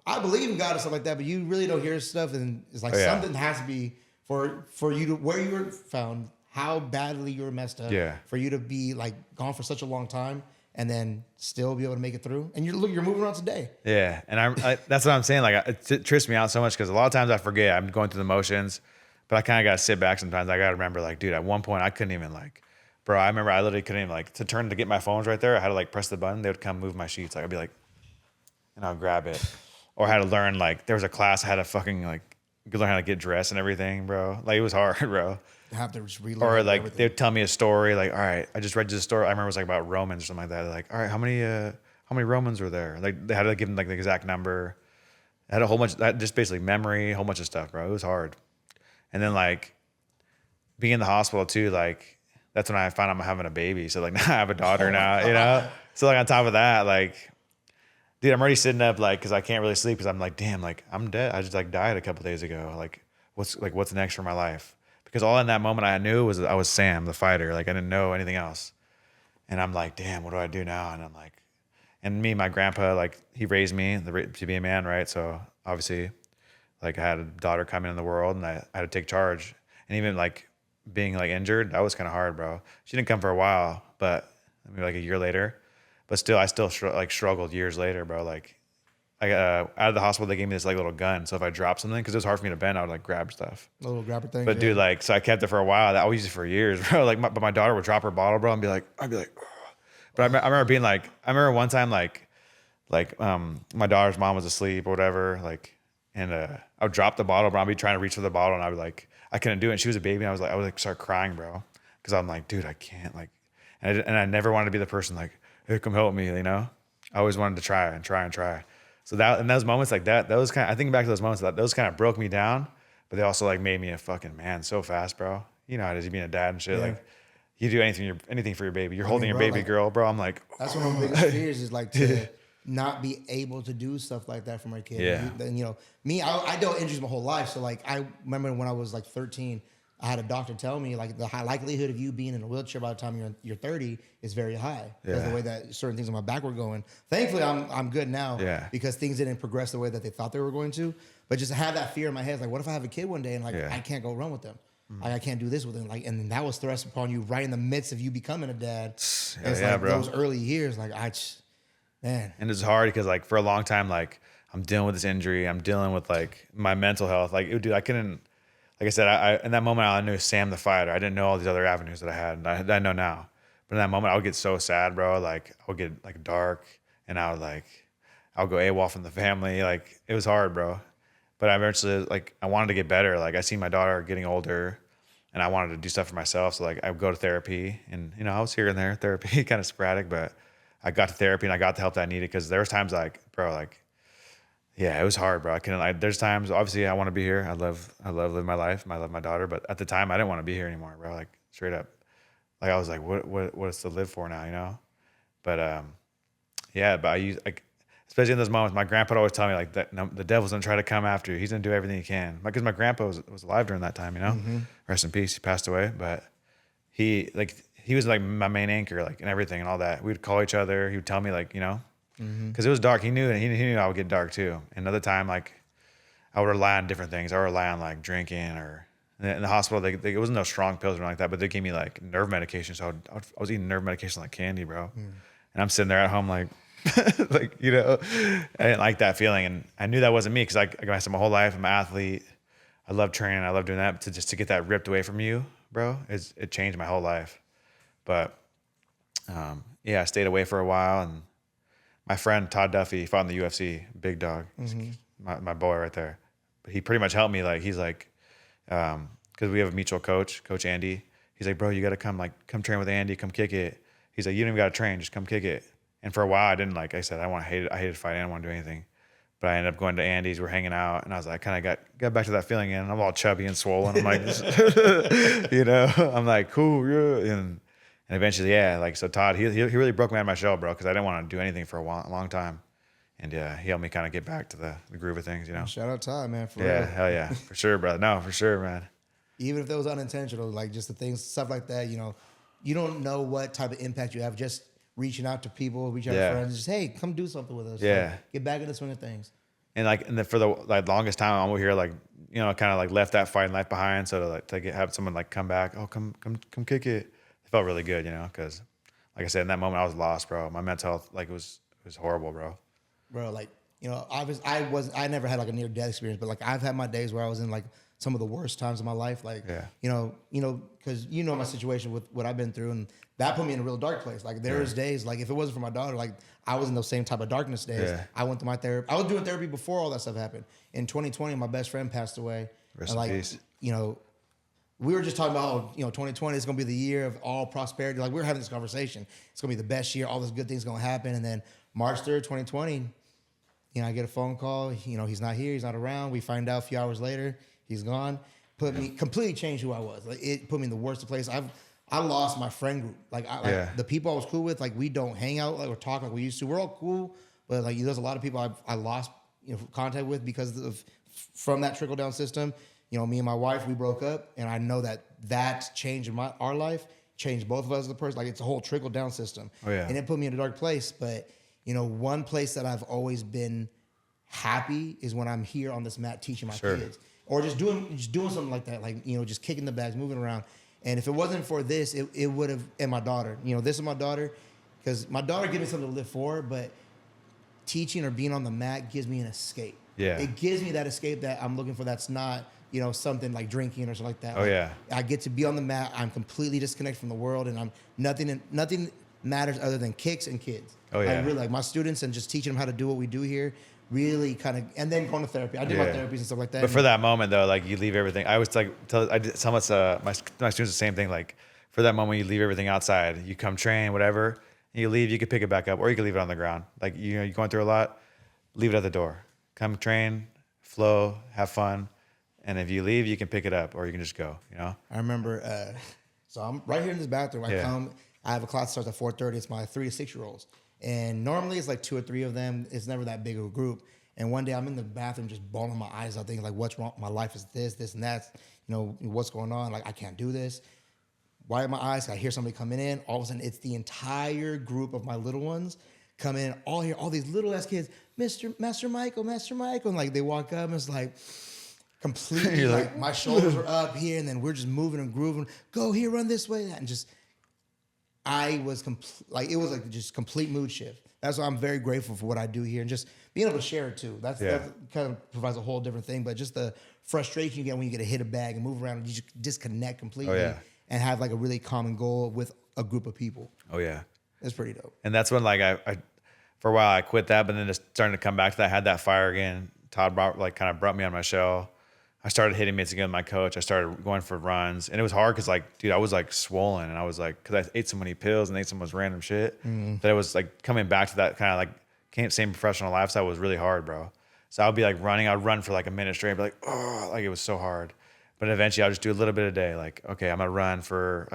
I believe in God and stuff like that, but you really don't hear stuff, and it's like something has to be for you to where you were found, how badly you were messed up, for you to be like gone for such a long time. And then still be able to make it through, and you're moving around today. Yeah, and I that's what I'm saying. Like it trips me out so much because a lot of times I forget. I'm going through the motions, but I kind of got to sit back sometimes. I got to remember, like, dude, at one point I couldn't even like, bro. I remember I literally couldn't even like to turn to get my phones right there. I had to like press the button. They would come move my sheets. Like I'd be like, and I'll grab it, or I had to learn like there was a class I had to fucking like learn how to get dressed and everything, bro. Like it was hard, bro. I have to just relearn Or like everything. they'd tell me a story, like, all right, I just read you the story. I remember it was like about Romans or something like that. They're like, all right, how many Romans were there? Like they had to give them like the exact number. I had a whole bunch, just basically memory, a whole bunch of stuff, bro. It was hard. And then like being in the hospital too, like that's when I found out I'm having a baby. So like now I have a daughter now, you know? So like on top of that, like, dude, I'm already sitting up like, cause I can't really sleep. Cause I'm like, damn, like I'm dead. I just like died a couple days ago. Like what's next for my life? Because all in that moment I knew was I was Sam, the fighter. Like I didn't know anything else. And I'm like, damn, what do I do now? And I'm like, and me, my grandpa, like he raised me to be a man, right? So obviously, like I had a daughter coming in the world, and I had to take charge. And even like being like injured, that was kind of hard, bro. She didn't come for a while, but maybe like a year later. But still, I still struggled years later, bro. Like I got out of the hospital, they gave me this like little gun. So if I dropped something, because it was hard for me to bend, I would like grab stuff. A little grabber thing. But dude, like, so I kept it for a while. I used it for years, bro. Like, but my daughter would drop her bottle, bro, and I'd be like, ugh. But I remember being like, I remember one time, like my daughter's mom was asleep or whatever, like, and I would drop the bottle, bro. I'd be trying to reach for the bottle, and I'd be like, I couldn't do it. And she was a baby, and I would like start crying, bro, because I'm like, dude, I can't, like, and I never wanted to be the person like, hey, come help me, you know. I always wanted to try and try and try. So that in those moments like that was kind of, I think back to those moments, that those kind of broke me down, but they also like made me a fucking man so fast, bro. You know how it is, you being a dad and shit. Yeah. Like you do anything for your baby. You're holding your baby like, girl, bro. I'm like, that's one of my biggest fears is like to not be able to do stuff like that for my kid. Yeah. And you know, me, I dealt with injuries my whole life. So like I remember when I was like 13, I had a doctor tell me like the high likelihood of you being in a wheelchair by the time you're 30 is very high. Because the way that certain things on my back were going. Thankfully, I'm good now. Yeah. Because things didn't progress the way that they thought they were going to. But just have that fear in my head, like, what if I have a kid one day and like I can't go run with them? Like I can't do this with them. Like, and then that was thrust upon you right in the midst of you becoming a dad. It's like bro. those early years, like man. And it's hard because like for a long time, like I'm dealing with this injury. I'm dealing with like my mental health. Like, dude, I couldn't, like I said, I in that moment I knew Sam the fighter. I didn't know all these other avenues that I had. And I know now. But in that moment I would get so sad, bro. Like I would get like dark and I would go AWOL from the family. Like it was hard, bro. But I eventually, like, I wanted to get better. Like, I seen my daughter getting older, and I wanted to do stuff for myself. So, like, I would go to therapy, and, you know, I was here and there, therapy, kind of sporadic, but I got to therapy, and I got the help that I needed, because there was times, like, bro, like, yeah, it was hard, bro. I couldn't, like, there's times, obviously, I want to be here. I love living my life. I love my daughter, but at the time, I didn't want to be here anymore, bro. Like, straight up. Like, I was like, what is to live for now, you know? But, yeah, but I use, like, especially in those moments, my grandpa would always tell me like that the devil's gonna try to come after you. He's gonna do everything he can. Because my grandpa was alive during that time, you know. Mm-hmm. Rest in peace. He passed away, but he was like my main anchor, like and everything and all that. We'd call each other. He would tell me like, you know, because it was dark. He knew, and he knew I would get dark too. Another time, like I would rely on different things. I would rely on like drinking or in the hospital. It wasn't no strong pills or anything like that, but they gave me like nerve medication. So I was eating nerve medication like candy, bro. And I'm sitting there at home like. Like, you know, I didn't like that feeling, and I knew that wasn't me because I said my whole life I'm an athlete. I love training. I love doing that. But to get that ripped away from you, bro, it changed my whole life. But yeah, I stayed away for a while, and my friend Todd Duffy fought in the UFC, big dog, my boy right there. But he pretty much helped me. Like he's like, because we have a mutual coach, Coach Andy. He's like, bro, you got to come train with Andy, come kick it. He's like, you don't even got to train, just come kick it. And for a while, I didn't, like I said, I hated fighting. I didn't want to do anything. But I ended up going to Andy's. We're hanging out, and I was like, kind of got back to that feeling again. I'm all chubby and swollen. I'm like, you know, I'm like, cool, yeah. And eventually, yeah, like, so Todd, he really broke me out of my shell, bro, because I didn't want to do anything for a long time. And yeah, he helped me kind of get back to the groove of things, you know. Shout out Todd, man. For yeah, real. hell yeah, for sure, brother. No, for sure, man. Even if it was unintentional, like just the things, stuff like that, you know, you don't know what type of impact you have. Just reaching out to people, reaching out to friends, just hey, come do something with us. Yeah, like, get back in the swing of things. And like, for the like longest time, I'm over here like, you know, kind of like left that fighting life behind. So to have someone like come back, oh come kick it, it felt really good, you know, because like I said, in that moment I was lost, bro. My mental health, like it was horrible, bro. Bro, like, you know, I never had like a near death experience, but like I've had my days where I was in like some of the worst times of my life. Like, Yeah. because my situation with what I've been through, and that put me in a real dark place. Like there was days, like if it wasn't for my daughter, like I was in those same type of darkness days. Yeah. I went to my therapy. I was doing therapy before all that stuff happened. In 2020, my best friend passed away. Rest and in like, peace. we were just talking about, 2020 is going to be the year of all prosperity. Like we were having this conversation. It's going to be the best year. All these good things going to happen. And then March 3rd, 2020, I get a phone call. He's not here. He's not around. We find out a few hours later, he's gone. Completely changed who I was. Like it put me in the worst of places. I lost my friend group. Like the people I was cool with, like we don't hang out like or talk like we used to. We're all cool, but like there's a lot of people I lost contact with because of from that trickle down system. Me and my wife, we broke up, and I know that change in our life changed both of us as a person. Like it's a whole trickle down system. Oh, yeah. And it put me in a dark place. But one place that I've always been happy is when I'm here on this mat teaching my kids, or just doing something like that, like just kicking the bags, moving around. And if it wasn't for this, it would have. And my daughter, this is my daughter, because my daughter gives me something to live for, but teaching or being on the mat gives me an escape. Yeah. It gives me that escape that I'm looking for. That's not something like drinking or something like that. Oh, yeah. I get to be on the mat. I'm completely disconnected from the world, and nothing matters other than kicks and kids. Oh, yeah. I really like my students and just teaching them how to do what we do here. Really kind of, and then going to therapy. I do my therapies and stuff like that. But for that moment though, like you leave everything. I was like, I did some of my students the same thing. Like for that moment, you leave everything outside. You come train, whatever, and you leave. You could pick it back up, or you could leave it on the ground. Like you're going through a lot, leave it at the door. Come train, flow, have fun, and if you leave, you can pick it up, or you can just go. I remember, so I'm right here in this bathroom. I have a class that starts at 4:30. It's my 3 to 6 year olds. And normally it's like 2 or 3 of them. It's never that big of a group. And one day I'm in the bathroom just bawling my eyes out, thinking like, what's wrong? My life is this, and that. What's going on? Like, I can't do this. Why are my eyes? I hear somebody coming in. All of a sudden, it's the entire group of my little ones come in. All these little ass kids, Master Michael. And like they walk up and it's like completely like my shoulders are up here, and then we're just moving and grooving. Go here, run this way, and just. I was it was like just complete mood shift. That's why I'm very grateful for what I do here and just being able to share it too. That kind of provides a whole different thing. But just the frustration you get when you get to hit a bag and move around and you just disconnect completely and have like a really common goal with a group of people. Oh yeah, it's pretty dope. And that's when like I for a while I quit that, but then just starting to come back to that. I had that fire again. Todd kind of brought me on my shell. I started hitting mitts again with my coach. I started going for runs, and it was hard because, like, dude, I was like swollen, and I was like, because I ate so many pills and ate so much random shit that it was like coming back to that kind of like same professional lifestyle was really hard, bro. So I'd be like running, I'd run for like a minute straight, and be like, oh, like it was so hard. But eventually, I'll just do a little bit a day. Like, okay, I ran for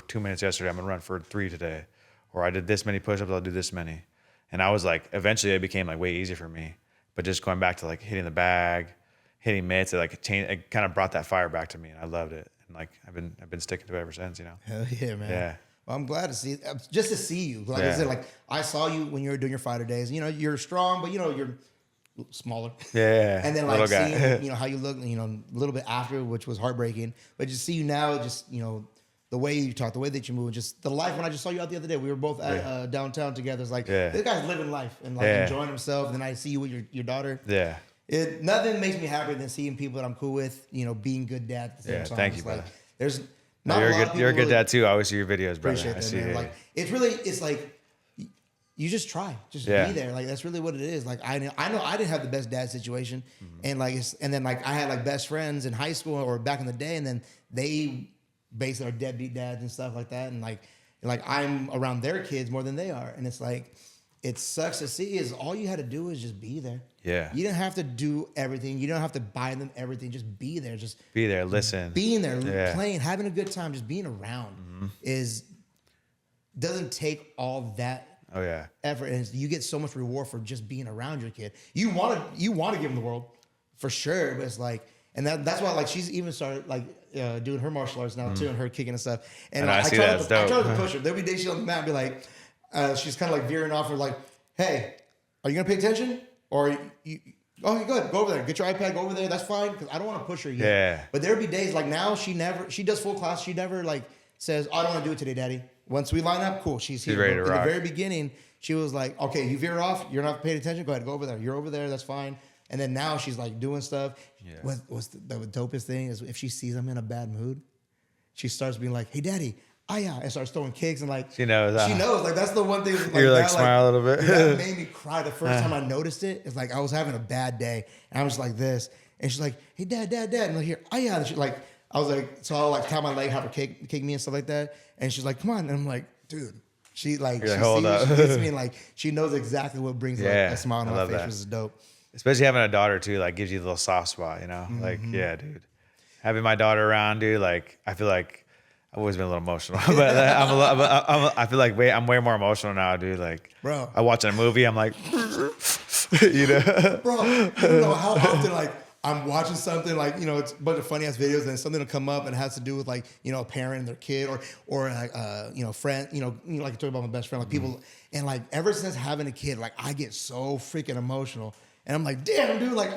2 minutes yesterday. I'm gonna run for 3 today, or I did this many push-ups. I'll do this many, and I was like, eventually, it became like way easier for me. But just going back to like hitting the bag. Hitting mitts, it kind of brought that fire back to me, and I loved it. And like I've been sticking to it ever since, Hell yeah, man. Yeah. Well, I'm glad to see just to see you. Like I said, like I saw you when you were doing your fighter days. You're strong, but you're smaller. Yeah. And then like seeing how you look, a little bit after, which was heartbreaking. But just see you now, just the way you talk, the way that you move, just the life. When I just saw you out the other day, we were both at downtown together. It's like this guy's living life and like enjoying himself. And then I see you with your daughter. Yeah. Nothing makes me happier than seeing people that I'm cool with, being good dads at the same time. Thank you, brother. There's not you're a good dad too. I always see your videos, brother. Appreciate that, man. Like it's like you just try, just be there. Like that's really what it is. Like I know I didn't have the best dad situation, and then I had like best friends in high school or back in the day, and then they basically are deadbeat dads and stuff like that, and like I'm around their kids more than they are, and it's like. It sucks to see is all you had to do is just be there. Yeah. You didn't have to do everything. You don't have to buy them everything. Just be there. Just be there. Listen. Being there, playing, having a good time, just being around doesn't take all that effort. And you get so much reward for just being around your kid. You want to give them the world for sure, but it's like, and that's why like she's even started like doing her martial arts now too, and her kicking and stuff. And I try to push her. There'll be days she's on the mat and be like. She's kind of like veering off and like, hey, are you going to pay attention? Or, okay, good. Go over there. Get your iPad. Go over there. That's fine. Because I don't want to push her yet. Yeah. But there'll be days like now she does full class. She never like says, I don't want to do it today, Daddy. Once we line up, cool. She's here. Ready to rock. In the very beginning, she was like, okay, you veer off. You're not paying attention. Go ahead. Go over there. You're over there. That's fine. And then now she's like doing stuff. Yeah. What's the dopest thing is if she sees I'm in a bad mood, she starts being like, "Hey, daddy, aya," and starts throwing kicks and like She knows. She knows. Like that's the one thing. Like, You're like that, smile a little bit. Dude, that made me cry the first time I noticed it. It's like I was having a bad day and I was like this, and she's like, "Hey, dad," and I'm like, "Here, aya," and she like I was like, so I'll like tap my leg, have her kick me and stuff like that, and she's like, "Come on," and I'm like, "Dude." She like You're she hold sees up. she gets me and like she knows exactly what brings like, a smile on my face, which is dope. Especially having a daughter too, like gives you a little soft spot, you know? Like, yeah, dude. Having my daughter around, dude, like I feel like I've always been a little emotional, but I feel like I'm way more emotional now, dude. Like, Bro, I watch a movie, I'm like, you know, bro, you don't know how often like I'm watching something like, you know, it's a bunch of funny ass videos and something will come up and it has to do with like, you know, a parent and their kid or like, you know, friend, you know, like I talk about my best friend, like people, and like ever since having a kid, like I get so freaking emotional and I'm like, damn, dude, like,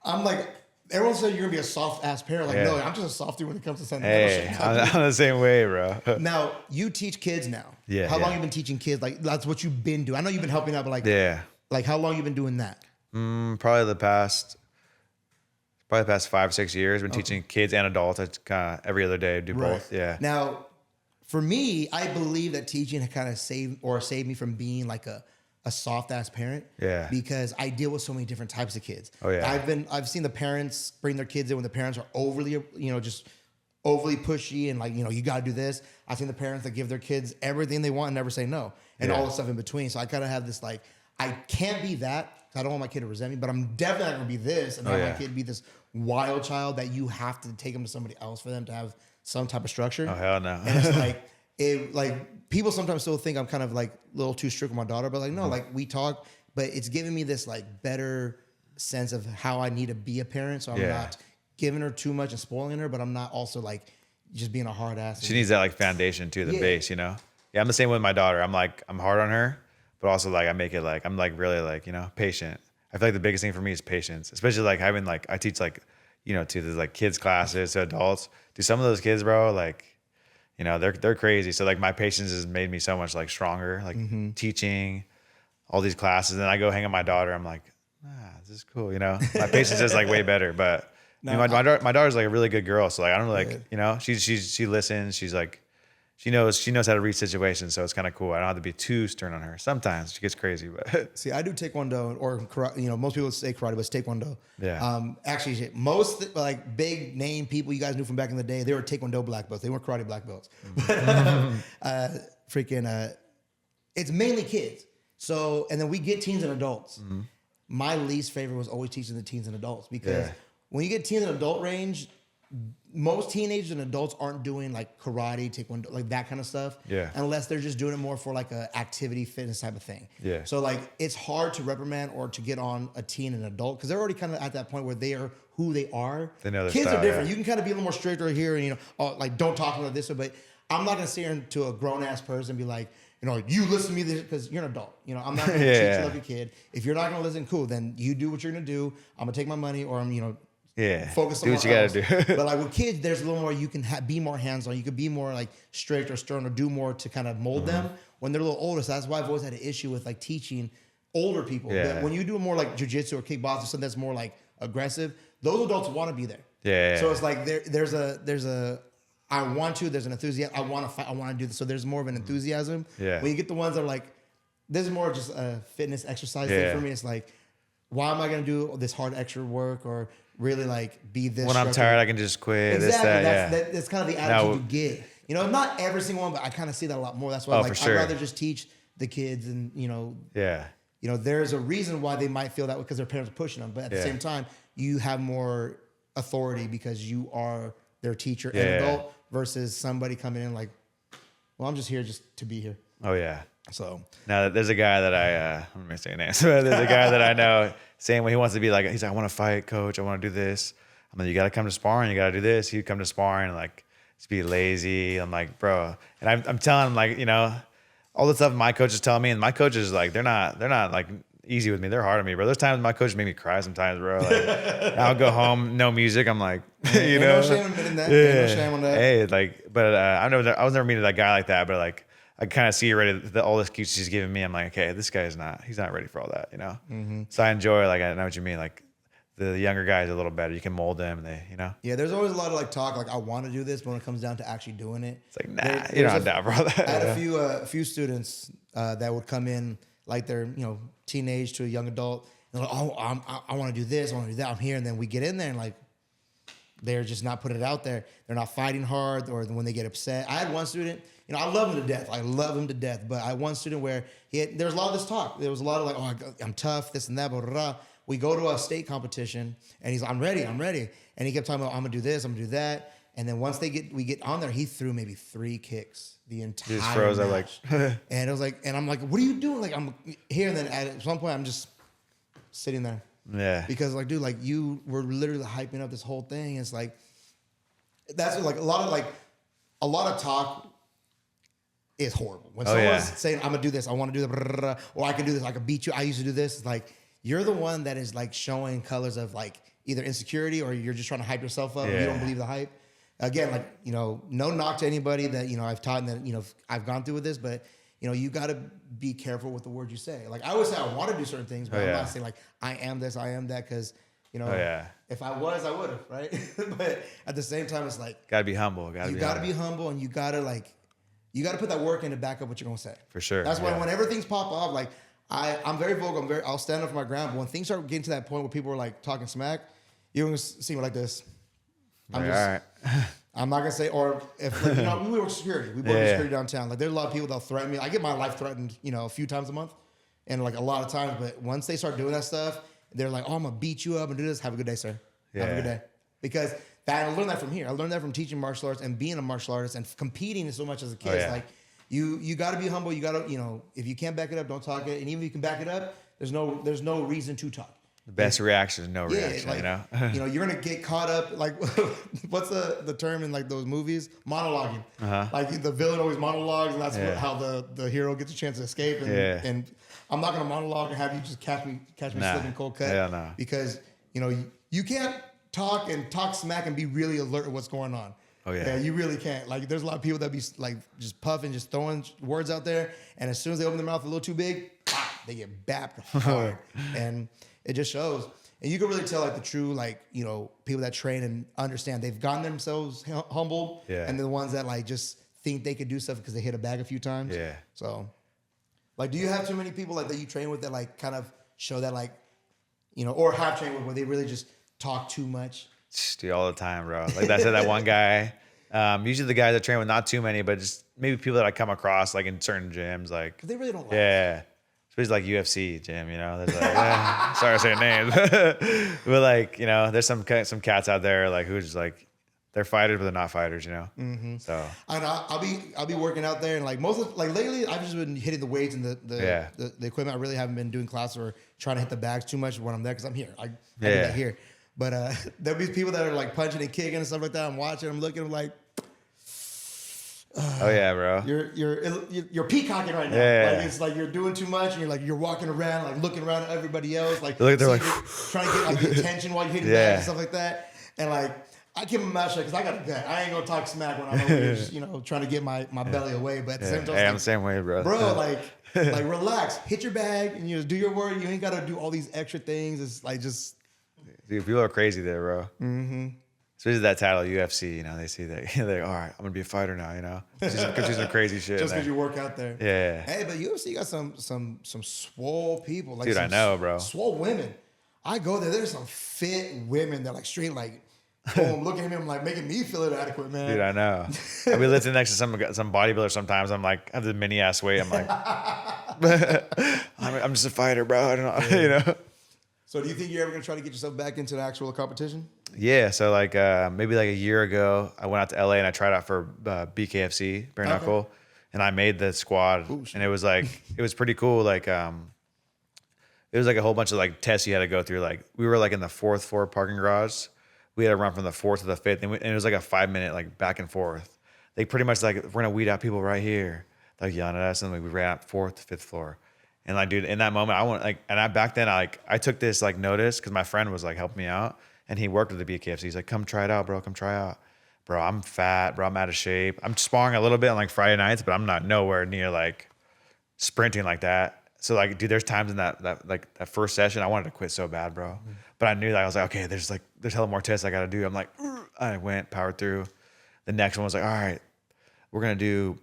I'm like, everyone said you're gonna be a soft ass parent. Like, no, I'm just a softie when it comes to something. Hey, I'm the same way, bro. Now, you teach kids now. Yeah. How long you been teaching kids? Like, that's what you've been doing. I know you've been helping out, but like, like how long you been doing that? Probably the past 5-6 years. Been teaching kids and adults. It's kind of every other day. Do both. Yeah. Now, for me, I believe that teaching kind of saved me from being like a soft ass parent. Yeah. Because I deal with so many different types of kids. Oh yeah. I've seen the parents bring their kids in when the parents are overly, you know, just overly pushy and like, you know, you got to do this. I've seen the parents that give their kids everything they want and never say no, and all the stuff in between. So I kind of have this like, I can't be that. I don't want my kid to resent me, but I'm definitely not gonna be this and have my kid be this wild child that you have to take them to somebody else for them to have some type of structure. Oh hell no. And it's like people sometimes still think I'm kind of like a little too strict with my daughter, but like no, like we talk, but it's giving me this like better sense of how I need to be a parent. So I'm not giving her too much and spoiling her, but I'm not also like just being a hard ass. She needs that like foundation too, the base, you know? Yeah, I'm the same with my daughter. I'm hard on her, but also like I make it like I'm like really like, you know, patient. I feel like the biggest thing for me is patience, especially like having like I teach like, you know, to the like kids classes, to adults. Do some of those kids, bro, like, you know, they're crazy. So like my patience has made me so much like stronger, like teaching all these classes. And then I go hang with my daughter. I'm like, this is cool. You know, my patience is like way better, but you know, my daughter's like a really good girl. So like, I don't like, you know, she listens. She's like, she knows how to read situations. So it's kind of cool. I don't have to be too stern on her. Sometimes she gets crazy, but see, I do Taekwondo or karate, you know, most people say karate, but it's Taekwondo. Yeah. Actually, most like big name people you guys knew from back in the day, they were Taekwondo black belts. They weren't karate black belts. It's mainly kids. So, and then we get teens and adults. My least favorite was always teaching the teens and adults because when you get teens and adult range, most teenagers and adults aren't doing like karate, taekwondo, like that kind of stuff. Yeah. Unless they're just doing it more for like a activity, fitness type of thing. Yeah. So like it's hard to reprimand or to get on a teen and adult because they're already kind of at that point where they are who they are. They know their kids style, are different. You can kind of be a little more stricter here and, you know, oh, like don't talk about this way, but I'm not gonna sit here to a grown ass person and be like, you know, you listen to me because you're an adult. You know, I'm not gonna treat you like a kid. If you're not gonna listen, cool. Then you do what you're gonna do. I'm gonna take my money or I'm, you know, focus on do what you gotta do. But like with kids, there's a little more you can be more hands-on. You could be more like strict or stern or do more to kind of mold them when they're a little older. So that's why I've always had an issue with like teaching older people. Yeah. When you do more like jiu-jitsu or kickboxing, something that's more like aggressive, those adults want to be there. Yeah. So it's like there's an enthusiasm. I want to fight. I want to do this. So there's more of an enthusiasm. Yeah. When you get the ones that are like, this is more just a fitness exercise thing for me. It's like, why am I going to do this hard extra work or really like be this? When I'm tired, I can just quit. Exactly. That's kind of the attitude you get. You know, not every single one, but I kind of see that a lot more. That's why I'd rather just teach the kids and, you know. Yeah. You know, there's a reason why they might feel that way because their parents are pushing them. But at the same time, you have more authority because you are their teacher and adult versus somebody coming in like, well, I'm just here just to be here. Oh, yeah. So now there's a guy that I'm not gonna say names, but there's a guy that I know saying when he wants to be like, he's like, I want to fight, coach. I want to do this. I'm like, you got to come to sparring. You got to do this. He'd come to sparring and like just be lazy. I'm like, bro. And I'm telling him like, you know, all the stuff my coach is telling me, and my coaches like, they're not like easy with me. They're hard on me, bro. There's times my coach make me cry sometimes, bro. Like I'll go home, no music. I'm like, you know, no shame in that. No shame on that. Hey, like, but I was never meeting that guy like that, but like, I kind of see already all the excuses he's giving me. I'm like, okay, this guy's he's not ready for all that, you know? So I enjoy, like, I know what you mean. Like, the younger guys a little better. You can mold them. They, you know. Yeah, there's always a lot of like talk, like I want to do this, but when it comes down to actually doing it, It's like, nah, you're not down, bro. I had a few students that would come in like they're, you know, teenage to a young adult, and they're like, oh, I want to do this, I want to do that. I'm here, and then we get in there and like they're just not putting it out there. They're not fighting hard, or when they get upset. I had one student, you know, I love him to death. I love him to death, but I had one student where there was a lot of this talk. There was a lot of like, oh, I'm tough, this and that, blah, blah, blah. We go to a state competition, and he's like, I'm ready. And he kept talking about, I'm gonna do this, I'm gonna do that. And then once we get on there, he threw maybe 3 kicks the entire He just froze match. up like, And it was like, and I'm like, what are you doing? Like, I'm here, and then at some point, I'm just sitting there. yeah. Because like, dude, like you were literally hyping up this whole thing. It's like, that's like a lot of talk is horrible. When someone's saying, I'm gonna do this, I want to do that, or I can do this, I can beat you, I used to do this. It's like, you're the one that is like showing colors of like either insecurity or you're just trying to hype yourself up. Yeah. You don't believe the hype. Again, like, you know, no knock to anybody that, you know, I've taught and that, you know, I've gone through with this, but you know, you got to be careful with the words you say. Like I always say I want to do certain things, but I'm not saying like I am this, I am that, because you know, if I was, I would have, right? But at the same time, it's like gotta be humble. You gotta be humble, and you gotta put that work in to back up what you're gonna say. For sure. That's why whenever things pop off, like I'm very vocal. I'll stand up for my ground. But when things start getting to that point where people are like talking smack, you're gonna see me like this. I'm just, all right. I'm not gonna say, or if like, you know, we work security. We work security downtown. Like there's a lot of people that'll threaten me. I get my life threatened, you know, a few times a month, and like a lot of times. But once they start doing that stuff, they're like, "Oh, I'm gonna beat you up and do this." Have a good day, sir. Have a good day. Because I learned that from here. I learned that from teaching martial arts and being a martial artist and competing so much as a kid. It's like you got to be humble. You got to, you know, if you can't back it up, don't talk it. And even if you can back it up, there's no reason to talk. The best reaction is no reaction, like, you know? You know, you're going to get caught up, like, what's the term in, like, those movies? Monologuing. Like, the villain always monologues, and that's how the hero gets a chance to escape. And I'm not going to monologue and have you just catch me slipping cold cut. Hell no. Because, you know, you can't talk smack and be really alert to what's going on. Oh, yeah. You really can't. Like, there's a lot of people that be, like, just puffing, just throwing words out there, and as soon as they open their mouth a little too big, they get bapped hard. And it just shows. And you can really tell, like, the true, like, you know, people that train and understand. They've gotten themselves humbled. Yeah. And the ones that, like, just think they could do stuff because they hit a bag a few times. Yeah. So, like, do you have too many people, like, that you train with that, like, kind of show that, like, you know, or have trained with where they really just talk too much? Dude, all the time, bro. Like I said, that one guy. Usually the guys I train with, not too many, but just maybe people that I come across, like, in certain gyms. Like, they really don't like it. Especially like UFC gym, you know. There's like, sorry saying names, but like, you know, there's some cats out there like who's just like, they're fighters but they're not fighters, you know. Mm-hmm. So and I'll be working out there, and like lately I've just been hitting the weights and the equipment. I really haven't been doing classes or trying to hit the bags too much when I'm there because I'm here. I do that here. But there'll be people that are like punching and kicking and stuff like that. I'm watching, I'm looking, I'm like, oh yeah, bro. You're peacocking right now. Yeah. Like it's like you're doing too much, and you're walking around, like looking around at everybody else, like they're like trying to get like the attention while you're hitting bags and stuff like that. And like I keep my mouth shut because I got a gut. I ain't gonna talk smack when I'm over here, just, you know, trying to get my belly away. But at the same time, I'm the same way, bro. Bro, like relax, hit your bag, and you just do your work. You ain't gotta do all these extra things. It's like just. Dude, people are crazy there, bro. Mm-hmm. Especially that title, UFC, you know, they see that. They're like, all right, I'm going to be a fighter now, you know. Because some crazy shit. Just because you work out there. Yeah. Hey, but UFC got some swole people. Like, dude, I know, bro. Swole women. I go there. There's some fit women that like straight like, boom, looking at me. I'm like making me feel inadequate, man. Dude, I know. I be lifting next to some bodybuilder sometimes. I'm like, I have the mini ass weight. I'm like, I'm just a fighter, bro. I don't know, you know. So do you think you're ever going to try to get yourself back into the actual competition? Yeah. So like maybe like a year ago, I went out to LA and I tried out for BKFC, bare knuckle, and I made the squad. Ooh, and it was like, it was pretty cool. Like it was like a whole bunch of like tests you had to go through. Like we were like in the 4th floor parking garage. We had to run from the 4th to the 5th, and it was like a 5-minute like back and forth. They pretty much like, we're gonna weed out people right here. Like yelling at us, and like we ran out 4th to 5th floor. And like, dude, in that moment, back then I took this like notice because my friend was like helping me out, and he worked with the BKFC. He's like, come try it out, bro. Come try out, bro. I'm fat, bro. I'm out of shape. I'm sparring a little bit on like Friday nights, but I'm not nowhere near like sprinting like that. So like, dude, there's times in that first session I wanted to quit so bad, bro. But I knew that I was like, okay, there's hella more tests I got to do. I'm like, I went, powered through. The next one was like, all right, we're gonna do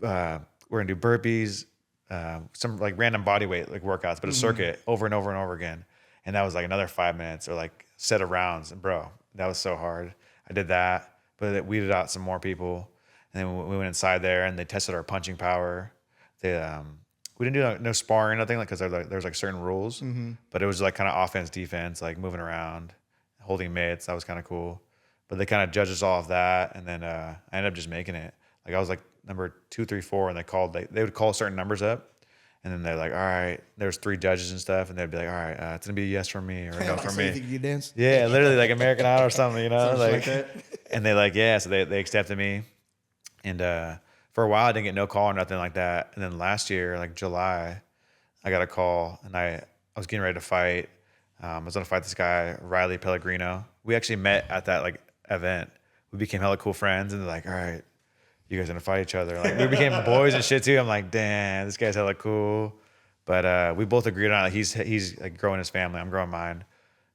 burpees, some like random body weight like workouts, but a circuit over and over and over again. And that was like another 5 minutes or like set of rounds. And bro, that was so hard. I did that, but it weeded out some more people. And then we went inside there and they tested our punching power. They we didn't do no sparring or nothing, like, because there's like certain rules, but it was like kind of offense, defense, like moving around, holding mitts. That was kind of cool. But they kind of judged us all off that, and then I ended up just making it. Like I was like number 2, 3, 4, and they would call certain numbers up, and then they're like, all right, there's 3 judges and stuff, and they'd be like, all right, it's gonna be a yes from me or a no from me. Think you dance? Yeah, literally like American Idol or something, you know, like that. And they like, yeah, so they accepted me, and for a while I didn't get no call or nothing like that, and then last year, like July, I got a call, and I was getting ready to fight. I was gonna fight this guy, Riley Pellegrino. We actually met at that like event. We became hella cool friends, and they're like, all right, you guys gonna fight each other. Like we became boys and shit too. I'm like, damn, this guy's hella cool. But we both agreed on it. He's like growing his family. I'm growing mine.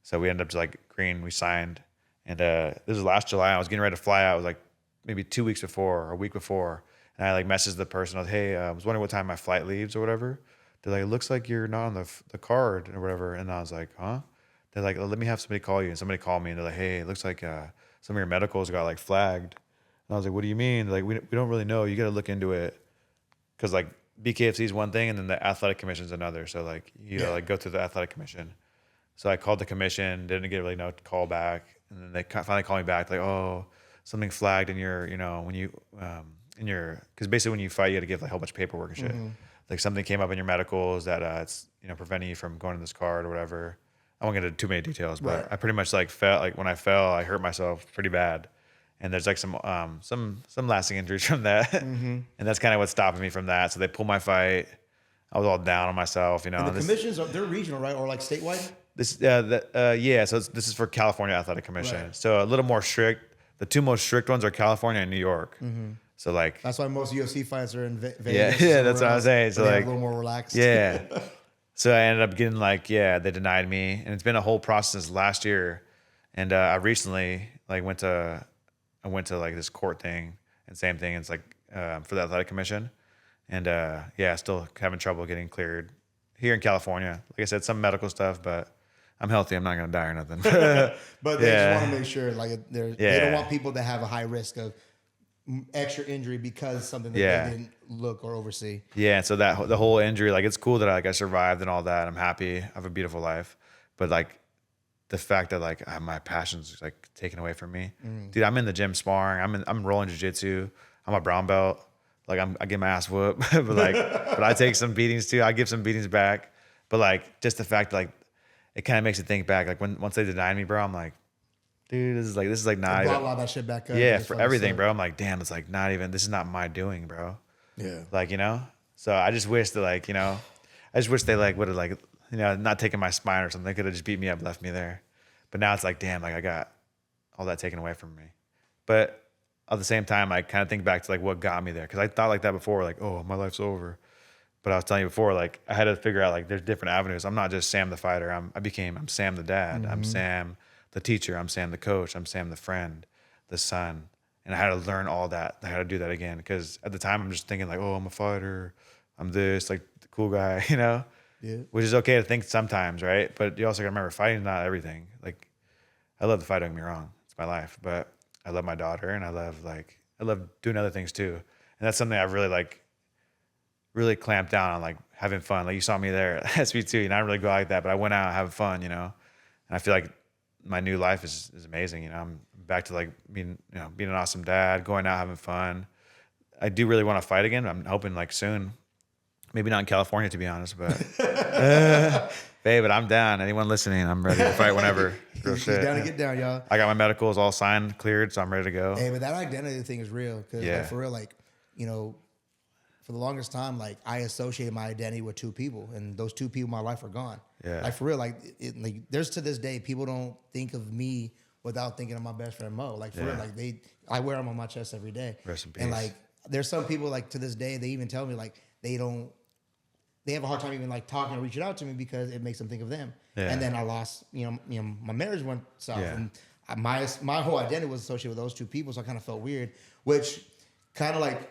So we ended up just like agreeing. We signed. And this was last July. I was getting ready to fly out. It was like maybe 2 weeks before or a week before. And I like messaged the person. I was, hey, I was wondering what time my flight leaves or whatever. They're like, it looks like you're not on the card or whatever. And I was like, huh? They're like, let me have somebody call you. And somebody called me and they're like, hey, it looks like some of your medicals got like flagged. And I was like, what do you mean? They're like, we don't really know. You got to look into it. Cause like BKFC is one thing and then the athletic commission is another. So like, you know, like go through the athletic commission. So I called the commission, didn't get really no call back. And then they finally called me back like, oh, something flagged in your, you know, when you, cause basically when you fight, you got to give like a whole bunch of paperwork and shit. Like something came up in your medicals that it's, you know, preventing you from going to this card or whatever. I won't get into too many details, but I pretty much like felt like when I fell, I hurt myself pretty bad. And there's like some lasting injuries from that. And that's kind of what's stopping me from that. So they pulled my fight. I was all down on myself, you know. And the commissions, they're regional, right? Or like statewide? Yeah. So this is for California Athletic Commission. Right. So a little more strict. The 2 most strict ones are California and New York. So like. That's why most UFC fights are in Vegas. Yeah, that's what I was saying. So like a little more relaxed. Yeah. So I ended up getting like, they denied me. And it's been a whole process since last year. And I recently like went to like this court thing and same thing. It's like for the athletic commission. And still having trouble getting cleared here in California. Like I said, some medical stuff, but I'm healthy. I'm not going to die or nothing. But they just want to make sure like they don't want people to have a high risk of extra injury because something that they didn't look or oversee. Yeah, so the whole injury, like it's cool that I survived and all that. I'm happy. I have a beautiful life. But like the fact that like my passion's like taken away from me. Dude, I'm in the gym sparring. I'm rolling jiu-jitsu. I'm a brown belt. Like I get my ass whooped. but I take some beatings too. I give some beatings back. But like just the fact that, like it kind of makes you think back. Like once they denied me, bro, I'm like, dude, this is like not even. Blah that shit back up. Yeah, for everything, bro. I'm like, damn, it's like not even. This is not my doing, bro. Yeah. Like, you know. So I just wish that like, you know, I just wish they like would have like, you know, not taken my spine or something. They could have just beat me up, left me there. But now it's like, damn, like I got all that taken away from me. But at the same time, I kind of think back to like what got me there, because I thought like that before, like, oh, my life's over. But I was telling you before, like I had to figure out like there's different avenues. I'm not just Sam the fighter. I'm Sam the dad. I'm Sam the teacher. I'm Sam the coach. I'm Sam the friend, the son. And I had to learn all that. I had to do that again, because at the time I'm just thinking like, oh, I'm a fighter. I'm this, like the cool guy, you know? Yeah. Which is okay to think sometimes, right? But you also gotta remember, fighting is not everything. Like I love the fight, don't get me wrong. It's my life. But I love my daughter, and I love doing other things too. And that's something I've really clamped down on, like having fun. Like you saw me there at SB2, you know, I don't really go like that, but I went out having fun, you know. And I feel like my new life is amazing. You know, I'm back to like being an awesome dad, going out having fun. I do really want to fight again. I'm hoping like soon. Maybe not in California, to be honest, but hey, but I'm down. Anyone listening, I'm ready to fight whenever. Real He's shit. down to get down, y'all. I got my medicals all signed, cleared, so I'm ready to go. Hey, but that identity thing is real, because like, for real, like, you know, for the longest time, like I associated my identity with 2 people, and those 2 people in my life are gone. Yeah. Like for real, like there's to this day people don't think of me without thinking of my best friend Mo. Like for real, like I wear them on my chest every day. Rest in peace. And like there's some people like to this day they even tell me like they don't they have a hard time even like talking or reaching out to me because it makes them think of them. Yeah. And then I lost, my marriage went south, Yeah. and my whole identity was associated with those two people, so I kind of felt weird. Which kind of like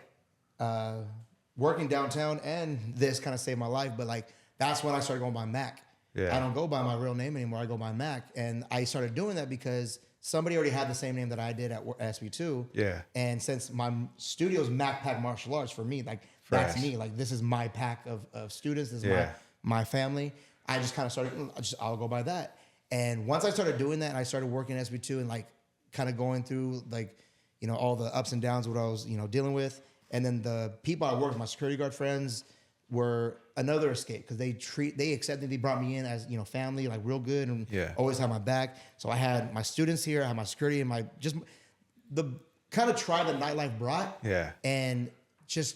working downtown and this kind of saved my life. But like that's when I started going by MAQ. Yeah. I don't go by my real name anymore. I go by MAQ, and I started doing that because somebody already had the same name that I did at SB2. Yeah. And since my studio's MAQ Pack Martial Arts, for me, like that's me. Like this is my pack of students. This is my family. I just kind of started. I'll go by that. And once I started doing that, and I started working at SB2 and like kind of going through like all the ups and downs of what I was dealing with, and then the people I worked with, my security guard friends, were another escape because they accepted, they brought me in as family, like real good, and always had my back. So I had my students here, I had my security, and the kind of tribe that nightlife brought. Yeah. And just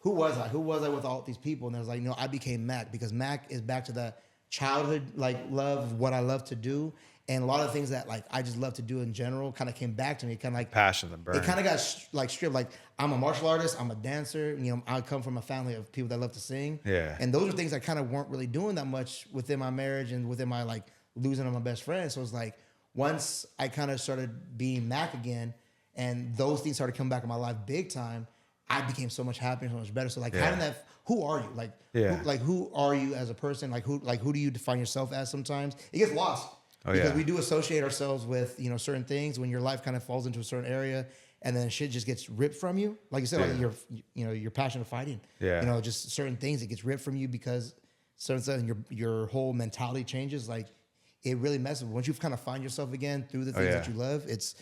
who was I with all these people? And I was like, I became MAQ because MAQ is back to the childhood like love, what I love to do. And a lot of things that like I just love to do in general kind of came back to me. Kind of like passion and burn. It kind of got stripped. Like I'm a martial artist. I'm a dancer. I come from a family of people that love to sing. Yeah. And those are things I kind of weren't really doing that much within my marriage and within my like losing of my best friend. So it's like once I kind of started being MAQ again, and those things started coming back in my life big time, I became so much happier, so much better. So like having that, who are you? Who are you as a person? Who do you define yourself as? Sometimes it gets lost. Because we do associate ourselves with certain things when your life kind of falls into a certain area, and then shit just gets ripped from you. Like you said, like your passion of fighting. Yeah. Just certain things it gets ripped from you because certain stuff, and your whole mentality changes. Like it really messes. Once you kind of find yourself again through the things that you love, it's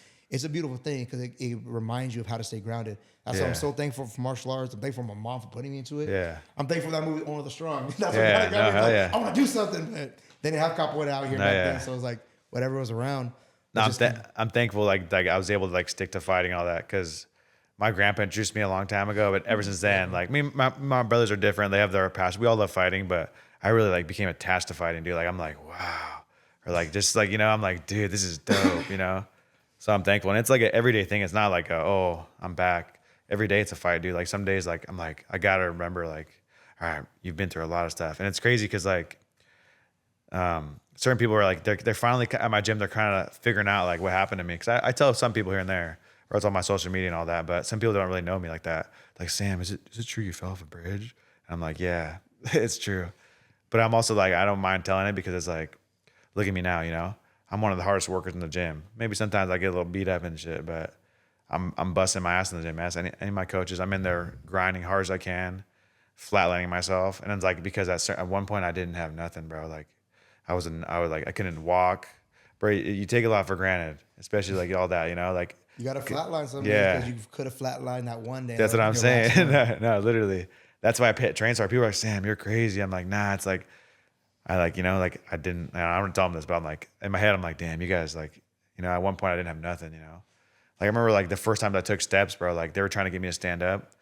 a beautiful thing because it reminds you of how to stay grounded. That's why I'm so thankful for martial arts. I'm thankful for my mom for putting me into it. Yeah. I'm thankful for that movie, Only the Strong. That's what I want to do something, but they didn't have capoeira out here back then, so it was like whatever was around. No, I'm thankful like I was able to like stick to fighting all that because my grandpa introduced me a long time ago, but ever since then, like my brothers are different. They have their passion. We all love fighting, but I really like became attached to fighting, dude. Like I'm like, wow. Or like just like, I'm like, dude, this is dope, So I'm thankful. And it's like an everyday thing. It's not like I'm back. Every day it's a fight, dude. Like some days like I'm like, I gotta remember like, all right, you've been through a lot of stuff. And it's crazy because like certain people are like, they're finally at my gym, they're kind of figuring out like what happened to me. Cause I tell some people here and there, or it's on my social media and all that, but some people don't really know me like that. Like, Sam, is it true you fell off a bridge? And I'm like, yeah, it's true. But I'm also like, I don't mind telling it because it's like, look at me now, I'm one of the hardest workers in the gym. Maybe sometimes I get a little beat up and shit, but I'm busting my ass in the gym. Ask any of my coaches, I'm in there grinding hard as I can, flatlining myself. And it's like, because at one point I didn't have nothing, bro. Like I couldn't walk. Bro, you take a lot for granted, especially like all that, like you got to flatline something because you could have flatlined that one day. That's what I'm saying. No, literally. That's why I train so hard. People are like, Sam, you're crazy. I'm like, nah, it's like, I like, I didn't, I don't tell them this, but I'm like, in my head, I'm like, damn, you guys like, at one point I didn't have nothing, Like I remember like the first time I took steps, bro, like they were trying to get me to stand up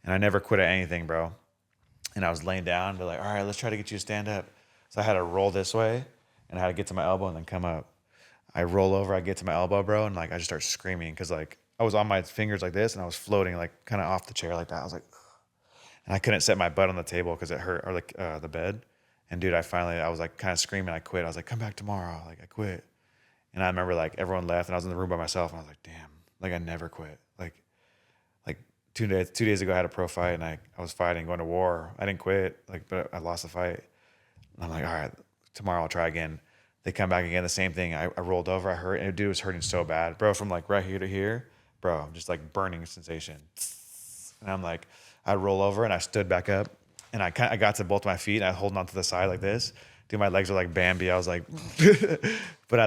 and I never quit at anything, bro. And I was laying down, they're like, all right, let's try to get you to stand up. So I had to roll this way and I had to get to my elbow and then come up. I roll over, I get to my elbow, bro, and like I just start screaming because like I was on my fingers like this and I was floating like kind of off the chair like that. I was like, ugh. And I couldn't set my butt on the table because it hurt, or like the bed. And dude, I was like kind of screaming, I quit. I was like, come back tomorrow. Like I quit. And I remember like everyone left and I was in the room by myself and I was like, damn, like I never quit. Like 2 days ago I had a pro fight and I was fighting, going to war. I didn't quit, like, but I lost the fight. And I'm like, all right, tomorrow I'll try again. They come back again, the same thing. I rolled over, I hurt, and dude, it was hurting so bad. Bro, from like right here to here, bro, I'm just like burning sensation. And I'm like, I roll over and I stood back up and I got to both my feet and I was holding on to the side like this. Dude, my legs were like Bambi. I was like, but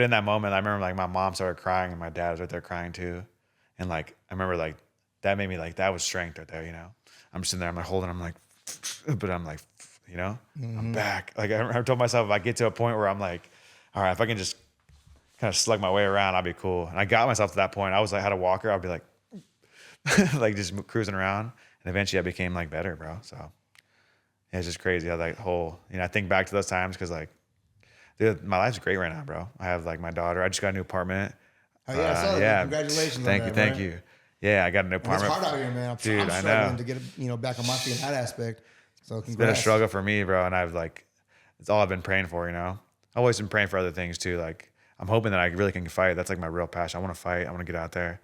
in that moment, I remember like my mom started crying and my dad was right there crying too. And like, I remember like, that made me like, that was strength right there, I'm sitting there, I'm like holding, I'm like, but I'm like, I'm back. Like I told myself, if I get to a point where I'm like, all right, if I can just kind of slug my way around, I'll be cool. And I got myself to that point. I was like, had a walker. I'd be like, like just cruising around. And eventually I became like better, bro. So yeah, it's just crazy how that whole, I think back to those times because like, dude, my life's great right now, bro. I have like my daughter. I just got a new apartment. Oh yeah, I saw that. Yeah. Congratulations. Thank you. Yeah, I got a new apartment. It's hard out here, man. I'm struggling to get back on my feet in that aspect. So It's been a congrats. struggle for me, bro. And it's all I've been praying for, you know? I've always been praying for other things too. Like, I'm hoping that I really can fight. That's like my real passion. I want to fight. I want to get out there.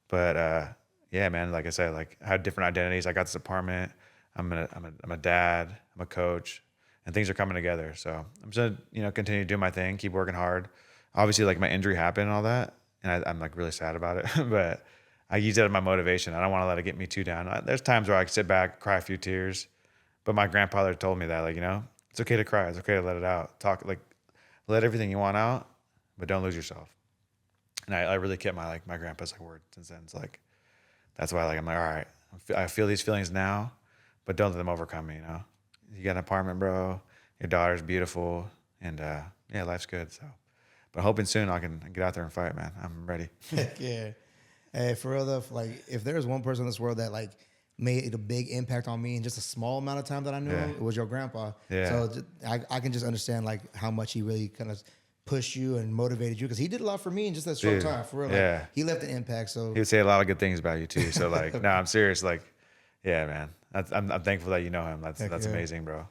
But yeah, man, like I said, like I had different identities. I got this apartment. I'm a dad. I'm a coach, and things are coming together. So I'm just gonna, continue to do my thing, keep working hard. Obviously, like my injury happened and all that, and I'm like really sad about it. But I use it as my motivation. I don't want to let it get me too down. There's times where I sit back, cry a few tears, but my grandfather told me that, like, it's okay to cry. It's okay to let it out. Let everything you want out, but don't lose yourself. And I really kept my grandpa's word since then. It's like, that's why I'm like, all right, I feel these feelings now, but don't let them overcome me, You got an apartment, bro. Your daughter's beautiful. And yeah, life's good. So, but hoping soon I can get out there and fight, man. I'm ready. Heck yeah. Hey, for real though, if there's one person in this world that made a big impact on me in just a small amount of time that I knew him, it was your grandpa. Yeah. So I can just understand how much he really kind of pushed you and motivated you, because he did a lot for me in just that short time. For real, yeah. He left an impact. So he would say a lot of good things about you too. So no, I'm serious. Yeah, man. I'm thankful that you know him. That's amazing, bro.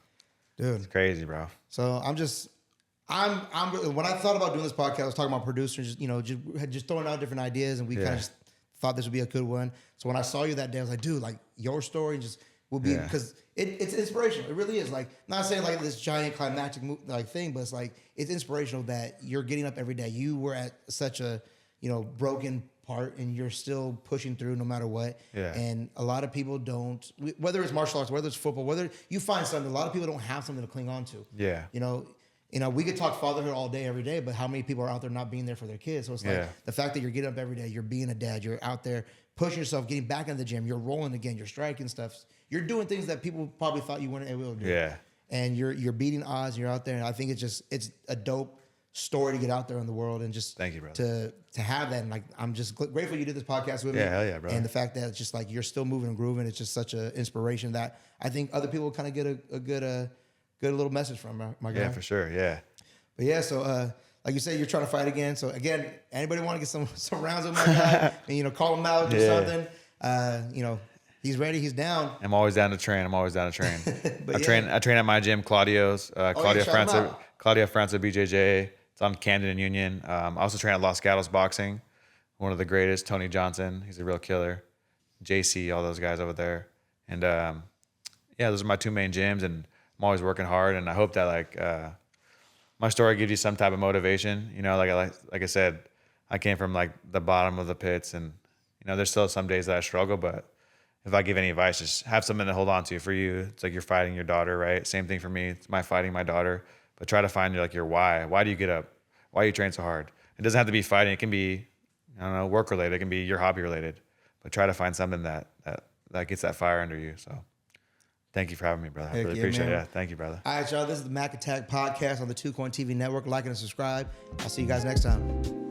Dude, it's crazy, bro. So I'm when I thought about doing this podcast, I was talking about producers, just throwing out different ideas, and we kind of just thought this would be a good one. So when I saw you that day, I was like, dude, your story just will be, because it's inspirational. It really is. Not saying this giant climactic thing, but it's inspirational that you're getting up every day. You were at such a broken part, and you're still pushing through no matter what. Yeah. And a lot of people don't, whether it's martial arts, whether it's football, whether you find something, a lot of people don't have something to cling on to. Yeah. We could talk fatherhood all day, every day, but how many people are out there not being there for their kids? So it's the fact that you're getting up every day, you're being a dad, you're out there pushing yourself, getting back in the gym, you're rolling again, you're striking stuff, you're doing things that people probably thought you weren't able to do. Yeah. And you're beating odds, you're out there, and I think it's a dope story to get out there in the world, and just thank you, brother. To have that, and I'm just grateful you did this podcast with me. Yeah, hell yeah, bro. And the fact that it's just you're still moving and grooving, it's just such an inspiration that I think other people kind of get a good little message from, my guy. Yeah, for sure. Yeah. But yeah, so like you said, you're trying to fight again. So again, anybody want to get some rounds with my guy, and call him out, do something. He's ready, he's down. I'm always down to train. But I train at my gym, Claudio's, Claudio França BJJ. It's on Camden and Union. I also train at Los Gatos Boxing. One of the greatest, Tony Johnson. He's a real killer. JC, all those guys over there. And those are my two main gyms, and I'm always working hard. And I hope that my story gives you some type of motivation. Like I said, I came from the bottom of the pits, and there's still some days that I struggle, but if I give any advice, just have something to hold on to. For you, it's like you're fighting your daughter, right? Same thing for me. It's fighting my daughter, but try to find your why. Why do you get up? Why do you train so hard? It doesn't have to be fighting. It can be, work related. It can be your hobby related, but try to find something that gets that fire under you. So thank you for having me, brother. I really appreciate it. Yeah, thank you, brother. All right, y'all. This is the MAQ Attack podcast on the 2 Coin TV network. Like and subscribe. I'll see you guys next time.